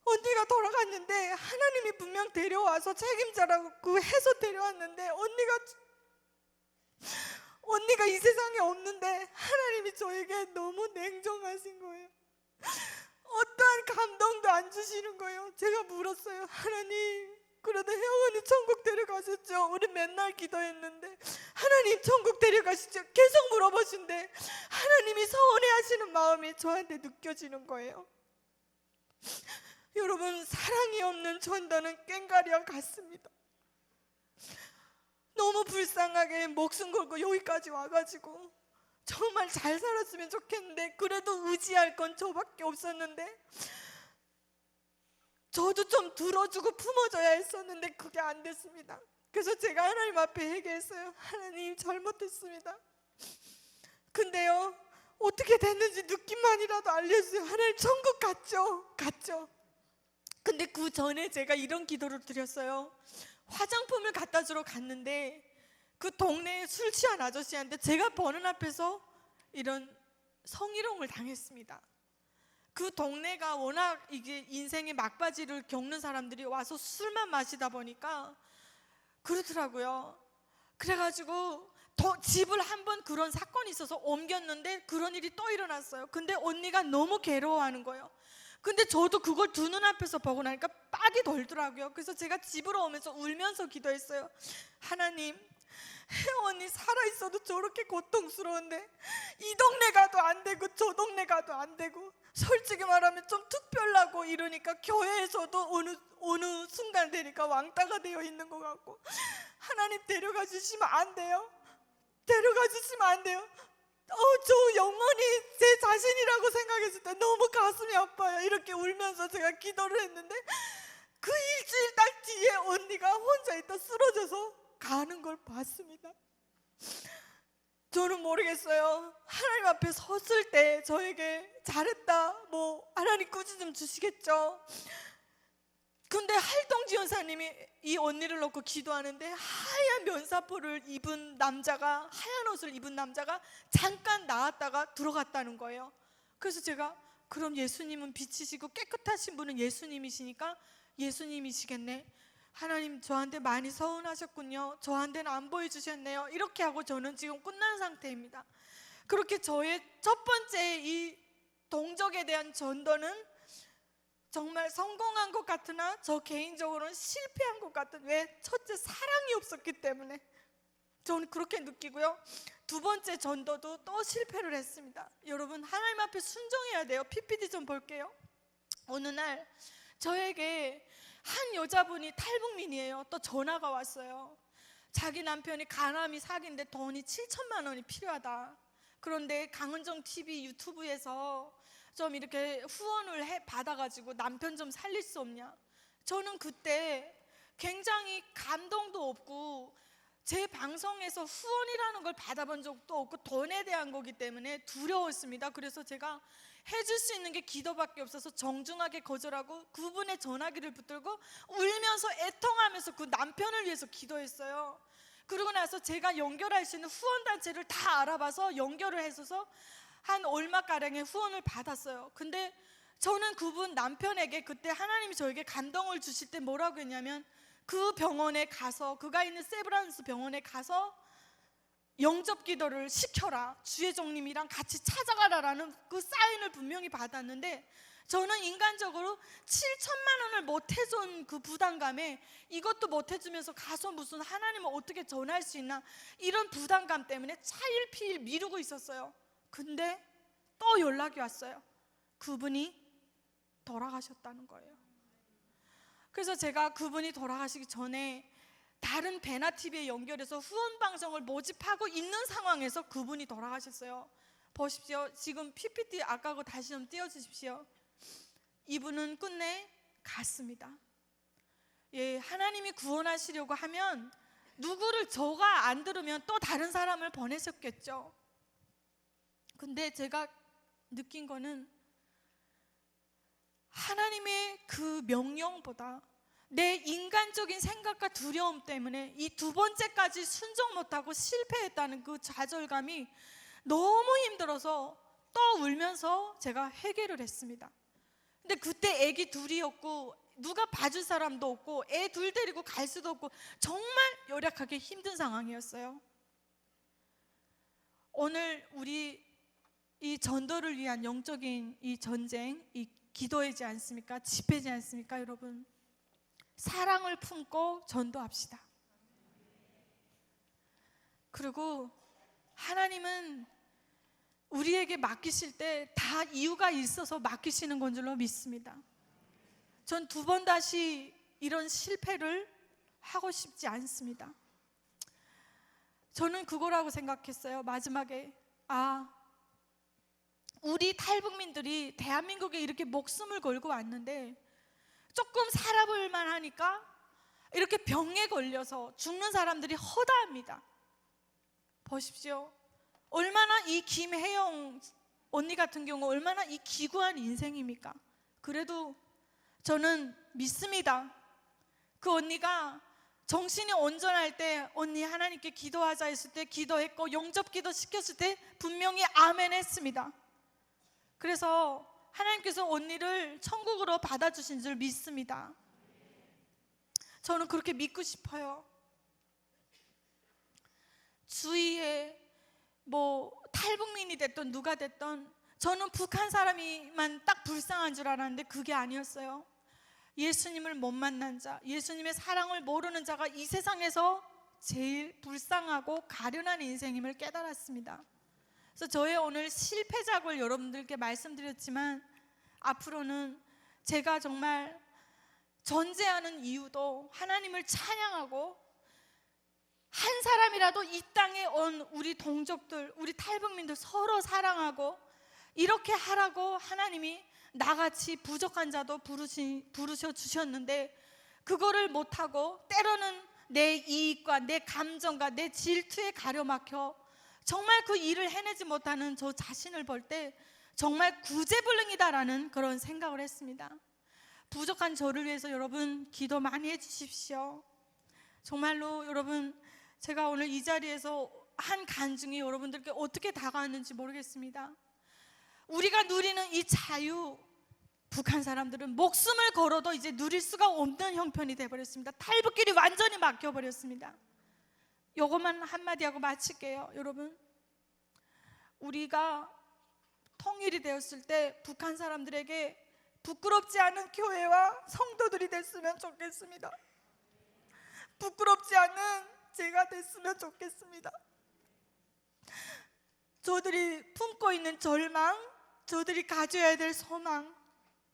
A: 언니가 돌아갔는데 하나님이 분명 데려와서 책임자라고 해서 데려왔는데 언니가 이 세상에 없는데 하나님이 저에게 너무 냉정하신 거예요. 어떠한 감동도 안 주시는 거예요. 제가 물었어요. 하나님, 그래도 혜원이 천국 데려가셨죠? 우리 맨날 기도했는데 하나님 천국 데려가시죠? 계속 물어보신데 하나님이 서운해하시는 마음이 저한테 느껴지는 거예요. 여러분, 사랑이 없는 전도는 꽹과리와 같습니다. 너무 불쌍하게 목숨 걸고 여기까지 와가지고 정말 잘 살았으면 좋겠는데 그래도 의지할 건 저밖에 없었는데 저도 좀 들어주고 품어줘야 했었는데 그게 안 됐습니다. 그래서 제가 하나님 앞에 회개했어요. 하나님, 잘못했습니다. 근데요, 어떻게 됐는지 느낌만이라도 알려주세요. 하나님, 천국 갔죠? 갔죠. 근데 그 전에 제가 이런 기도를 드렸어요. 화장품을 갖다 주러 갔는데 그 동네에 술 취한 아저씨한테 제가 버는 앞에서 이런 성희롱을 당했습니다. 그 동네가 워낙 이게 인생의 막바지를 겪는 사람들이 와서 술만 마시다 보니까 그렇더라고요. 그래가지고 집을 한번 그런 사건이 있어서 옮겼는데 그런 일이 또 일어났어요. 근데 언니가 너무 괴로워하는 거예요. 근데 저도 그걸 두 눈앞에서 보고 나니까 빡이 돌더라고요. 그래서 제가 집으로 오면서 울면서 기도했어요. 하나님, 혜원 언니 살아있어도 저렇게 고통스러운데 이 동네 가도 안 되고 저 동네 가도 안 되고, 솔직히 말하면 좀 특별하고 이러니까 교회에서도 어느 순간 되니까 왕따가 되어 있는 것 같고, 하나님 데려가 주시면 안 돼요? 데려가 주시면 안 돼요? 저 영원히 제 자신이라고 생각했을 때 너무 가슴이 아파요. 이렇게 울면서 제가 기도를 했는데 그 일주일 딱 뒤에 언니가 혼자 있다 쓰러져서 가는 걸 봤습니다. 저는 모르겠어요. 하나님 앞에 섰을 때 저에게 잘했다, 뭐 하나님 꾸지 좀 주시겠죠. 근데 할동지원사님이 이 언니를 놓고 기도하는데 하얀 면사포를 입은 남자가, 하얀 옷을 입은 남자가 잠깐 나왔다가 들어갔다는 거예요. 그래서 제가, 그럼 예수님은 빛이시고 깨끗하신 분은 예수님이시니까 예수님이시겠네. 하나님, 저한테 많이 서운하셨군요. 저한테는 안 보여주셨네요. 이렇게 하고 저는 지금 끝난 상태입니다. 그렇게 저의 첫 번째 이 동족에 대한 전도는 정말 성공한 것 같으나 저 개인적으로는 실패한 것 같은, 왜? 첫째, 사랑이 없었기 때문에 저는 그렇게 느끼고요. 두 번째 전도도 또 실패를 했습니다. 여러분, 하나님 앞에 순종해야 돼요. PPT 좀 볼게요. 어느 날 저에게 한 여자분이 탈북민이에요. 또 전화가 왔어요. 자기 남편이 가남이 사귄데 돈이 7천만 원이 필요하다. 그런데 강은정 TV 유튜브에서 좀 이렇게 후원을 받아가지고 남편 좀 살릴 수 없냐. 저는 그때 굉장히 감동도 없고 제 방송에서 후원이라는 걸 받아본 적도 없고 돈에 대한 거기 때문에 두려웠습니다. 그래서 제가 해줄 수 있는 게 기도밖에 없어서 정중하게 거절하고 그분의 전화기를 붙들고 울면서 애통하면서 그 남편을 위해서 기도했어요. 그러고 나서 제가 연결할 수 있는 후원단체를 다 알아봐서 연결을 해서 한 얼마가량의 후원을 받았어요. 근데 저는 그분 남편에게 그때 하나님이 저에게 감동을 주실 때 뭐라고 했냐면, 그 병원에 가서, 그가 있는 세브란스 병원에 가서 영접 기도를 시켜라, 주의 종님이랑 같이 찾아가라라는 그 사인을 분명히 받았는데, 저는 인간적으로 7천만 원을 못 해준 그 부담감에 이것도 못 해주면서 가서 무슨 하나님을 어떻게 전할 수 있나, 이런 부담감 때문에 차일피일 미루고 있었어요. 근데 또 연락이 왔어요. 그분이 돌아가셨다는 거예요. 그래서 제가 그분이 돌아가시기 전에 다른 베나TV에 연결해서 후원 방송을 모집하고 있는 상황에서 그분이 돌아가셨어요. 보십시오. 지금 PPT 아까 거 다시 좀 띄워주십시오. 이분은 끝내 갔습니다. 예, 하나님이 구원하시려고 하면 누구를 저가 안 들으면 또 다른 사람을 보내셨겠죠. 근데 제가 느낀 거는 하나님의 그 명령보다 내 인간적인 생각과 두려움 때문에 이 두 번째까지 순종 못하고 실패했다는 그 좌절감이 너무 힘들어서 또 울면서 제가 회개를 했습니다. 근데 그때 애기 둘이었고 누가 봐줄 사람도 없고 애 둘 데리고 갈 수도 없고 정말 열악하게 힘든 상황이었어요. 오늘 우리 이 전도를 위한 영적인 이 전쟁, 이 기도이지 않습니까? 집회지 않습니까? 여러분, 사랑을 품고 전도합시다. 그리고 하나님은 우리에게 맡기실 때 다 이유가 있어서 맡기시는 건 줄로 믿습니다. 전 두 번 다시 이런 실패를 하고 싶지 않습니다. 저는 그거라고 생각했어요. 마지막에 우리 탈북민들이 대한민국에 이렇게 목숨을 걸고 왔는데 조금 살아볼만 하니까 이렇게 병에 걸려서 죽는 사람들이 허다합니다. 보십시오. 얼마나 이 김혜영 언니 같은 경우 얼마나 이 기구한 인생입니까? 그래도 저는 믿습니다. 그 언니가 정신이 온전할 때 언니 하나님께 기도하자 했을 때 기도했고 영접 기도 시켰을 때 분명히 아멘 했습니다. 그래서 하나님께서 언니를 천국으로 받아주신 줄 믿습니다. 저는 그렇게 믿고 싶어요. 주위에 탈북민이 됐던 누가 됐던 저는 북한 사람이만 딱 불쌍한 줄 알았는데 그게 아니었어요. 예수님을 못 만난 자, 예수님의 사랑을 모르는 자가 이 세상에서 제일 불쌍하고 가련한 인생임을 깨달았습니다. 그래서 저의 오늘 실패작을 여러분들께 말씀드렸지만 앞으로는 제가 정말 전제하는 이유도 하나님을 찬양하고 한 사람이라도 이 땅에 온 우리 동족들, 우리 탈북민들 서로 사랑하고 이렇게 하라고 하나님이 나같이 부족한 자도 부르셔 주셨는데 그거를 못하고 때로는 내 이익과 내 감정과 내 질투에 가려막혀 정말 그 일을 해내지 못하는 저 자신을 볼 때 정말 구제불능이다라는 그런 생각을 했습니다. 부족한 저를 위해서 여러분 기도 많이 해주십시오. 정말로 여러분, 제가 오늘 이 자리에서 한 간증이 여러분들께 어떻게 다가왔는지 모르겠습니다. 우리가 누리는 이 자유, 북한 사람들은 목숨을 걸어도 이제 누릴 수가 없는 형편이 되어버렸습니다. 탈북길이 완전히 막혀버렸습니다. 요것만 한마디 하고 마칠게요. 여러분, 우리가 통일이 되었을 때 북한 사람들에게 부끄럽지 않은 교회와 성도들이 됐으면 좋겠습니다. 부끄럽지 않은 제가 됐으면 좋겠습니다. 저들이 품고 있는 절망, 저들이 가져야 될 소망,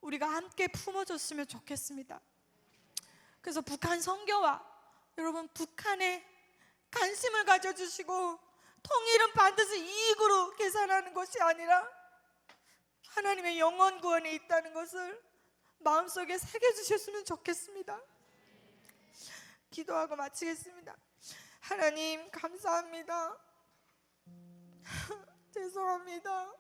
A: 우리가 함께 품어줬으면 좋겠습니다. 그래서 북한 선교와 여러분, 북한에 관심을 가져주시고, 통일은 반드시 이익으로 계산하는 것이 아니라 하나님의 영원 구원에 있다는 것을 마음속에 새겨주셨으면 좋겠습니다. 기도하고 마치겠습니다. 하나님 감사합니다. 죄송합니다.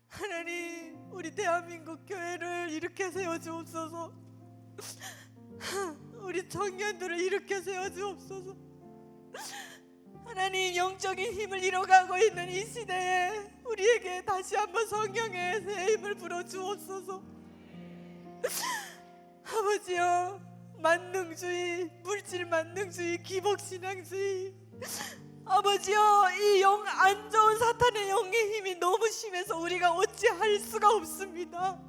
A: 하나님, 우리 대한민국 교회를 일으켜 세워주옵소서. 우리 청년들을 일으켜 세워주옵소서. 하나님, 영적인 힘을 잃어가고 있는 이 시대에 우리에게 다시 한번 성령의 새 힘을 불어주옵소서. 아버지여, 만능주의, 물질 만능주의, 기복신앙주의, 아버지여, 이 영 안 좋은 사탄의 영의 힘이 너무 심해서 우리가 어찌할 수가 없습니다.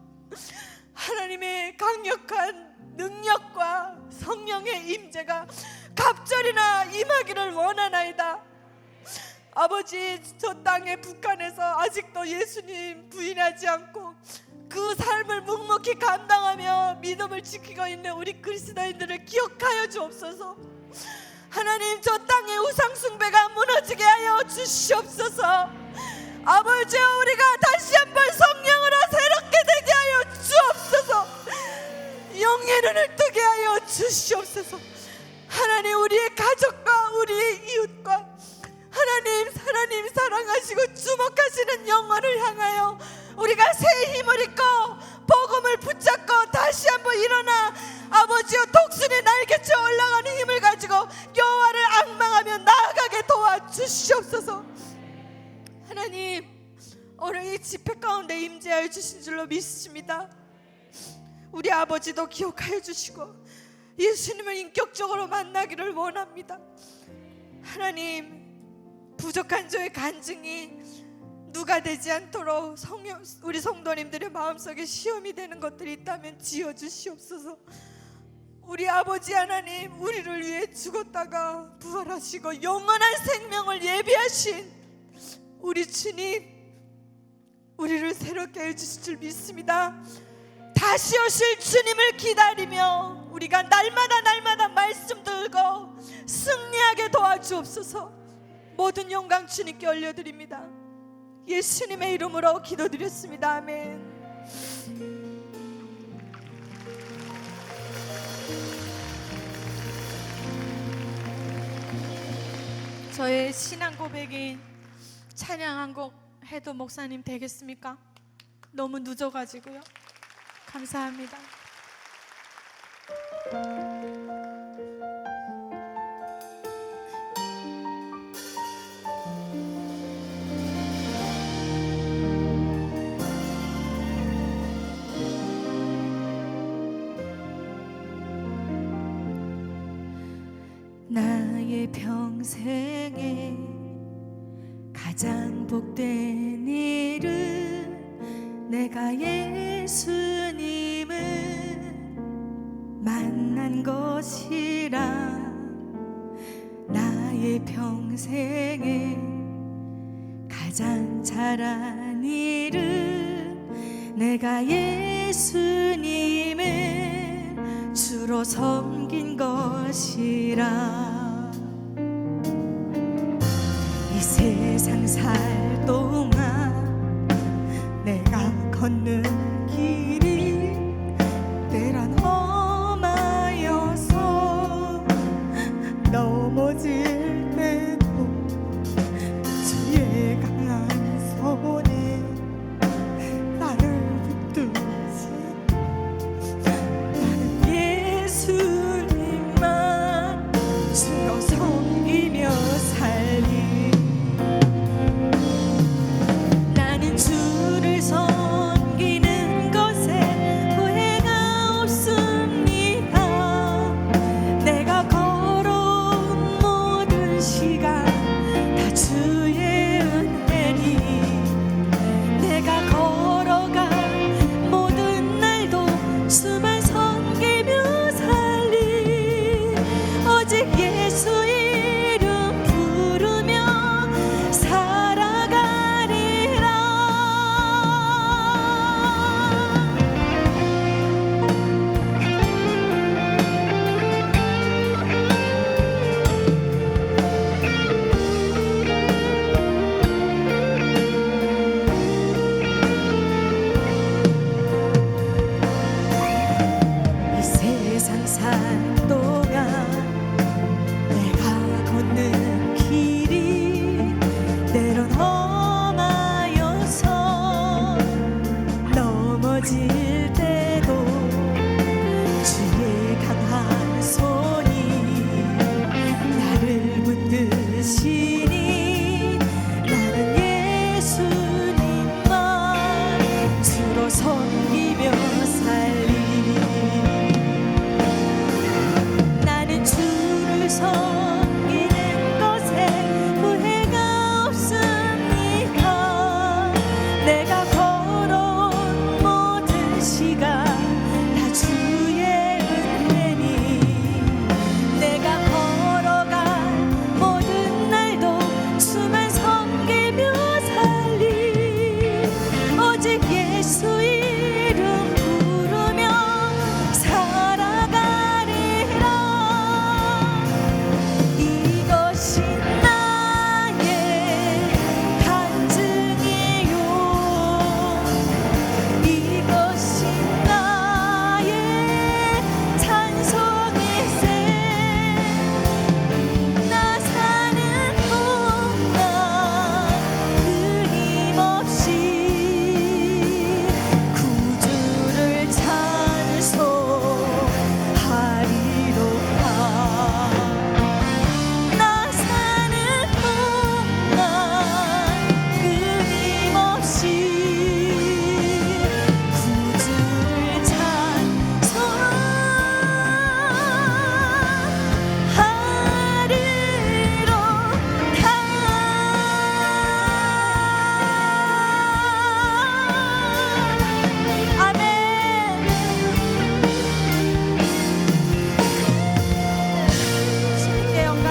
A: 하나님의 강력한 능력과 성령의 임재가 갑절이나 임하기를 원하나이다. 아버지, 저 땅의 북한에서 아직도 예수님 부인하지 않고 그 삶을 묵묵히 감당하며 믿음을 지키고 있는 우리 그리스도인들을 기억하여 주옵소서. 하나님, 저 땅의 우상 숭배가 무너지게 하여 주시옵소서. 아버지여, 우리가 다시 한번 성령으로 새롭게 되게 하여 주옵소서. 영의 눈을 뜨게 하여 주시옵소서. 하나님, 우리의 가족과 우리의 이웃과 하나님 사랑하시고 주목하시는 영혼을 향하여 우리가 새 힘을 입고 복음을 붙잡고 다시 한번 일어나 아버지여, 독수리 날개쳐 올라가는 힘을 가지고 여호와를 앙망하며 나아가게 도와주시옵소서. 하나님, 오늘 이 집회 가운데 임재하여 주신 줄로 믿습니다. 우리 아버지도 기억하여 주시고 예수님을 인격적으로 만나기를 원합니다. 하나님, 부족한 저의 간증이 누가 되지 않도록 우리 성도님들의 마음속에 시험이 되는 것들이 있다면 지어주시옵소서. 우리 아버지 하나님, 우리를 위해 죽었다가 부활하시고 영원한 생명을 예비하신 우리 주님, 우리를 새롭게 해주실 줄 믿습니다. 다시 오실 주님을 기다리며 우리가 날마다 말씀 들고 승리하게 도와주옵소서. 모든 영광 주님께 올려드립니다. 예수님의 이름으로 기도드렸습니다. 아멘. 저의 신앙 고백인 찬양 한 곡 해도 목사님 되겠습니까? 너무 늦어가지고요. 감사합니다. 나의 평생에 가장 복된 일은 내가 예수님을 만난 것이라. 나의 평생에 가장 잘한 일은 내가 예수님을 주로 섬긴 것이라. 이 세상 살 동안 내가 걷는 길이 때론 험하여서 넘어질 때도 주의 강한 손에 나를 붙들지. 나는 예수님만 주로 섬기며 살리.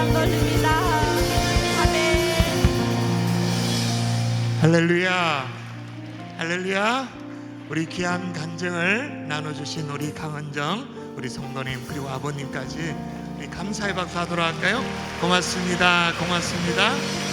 A: 소중한 것입니다. 아멘.
C: 할렐루야, 할렐루야. 우리 귀한 간증을 나눠주신 우리 강은정, 우리 성도님, 그리고 아버님까지 우리 감사의 박수 하도록 할까요? 고맙습니다. 고맙습니다.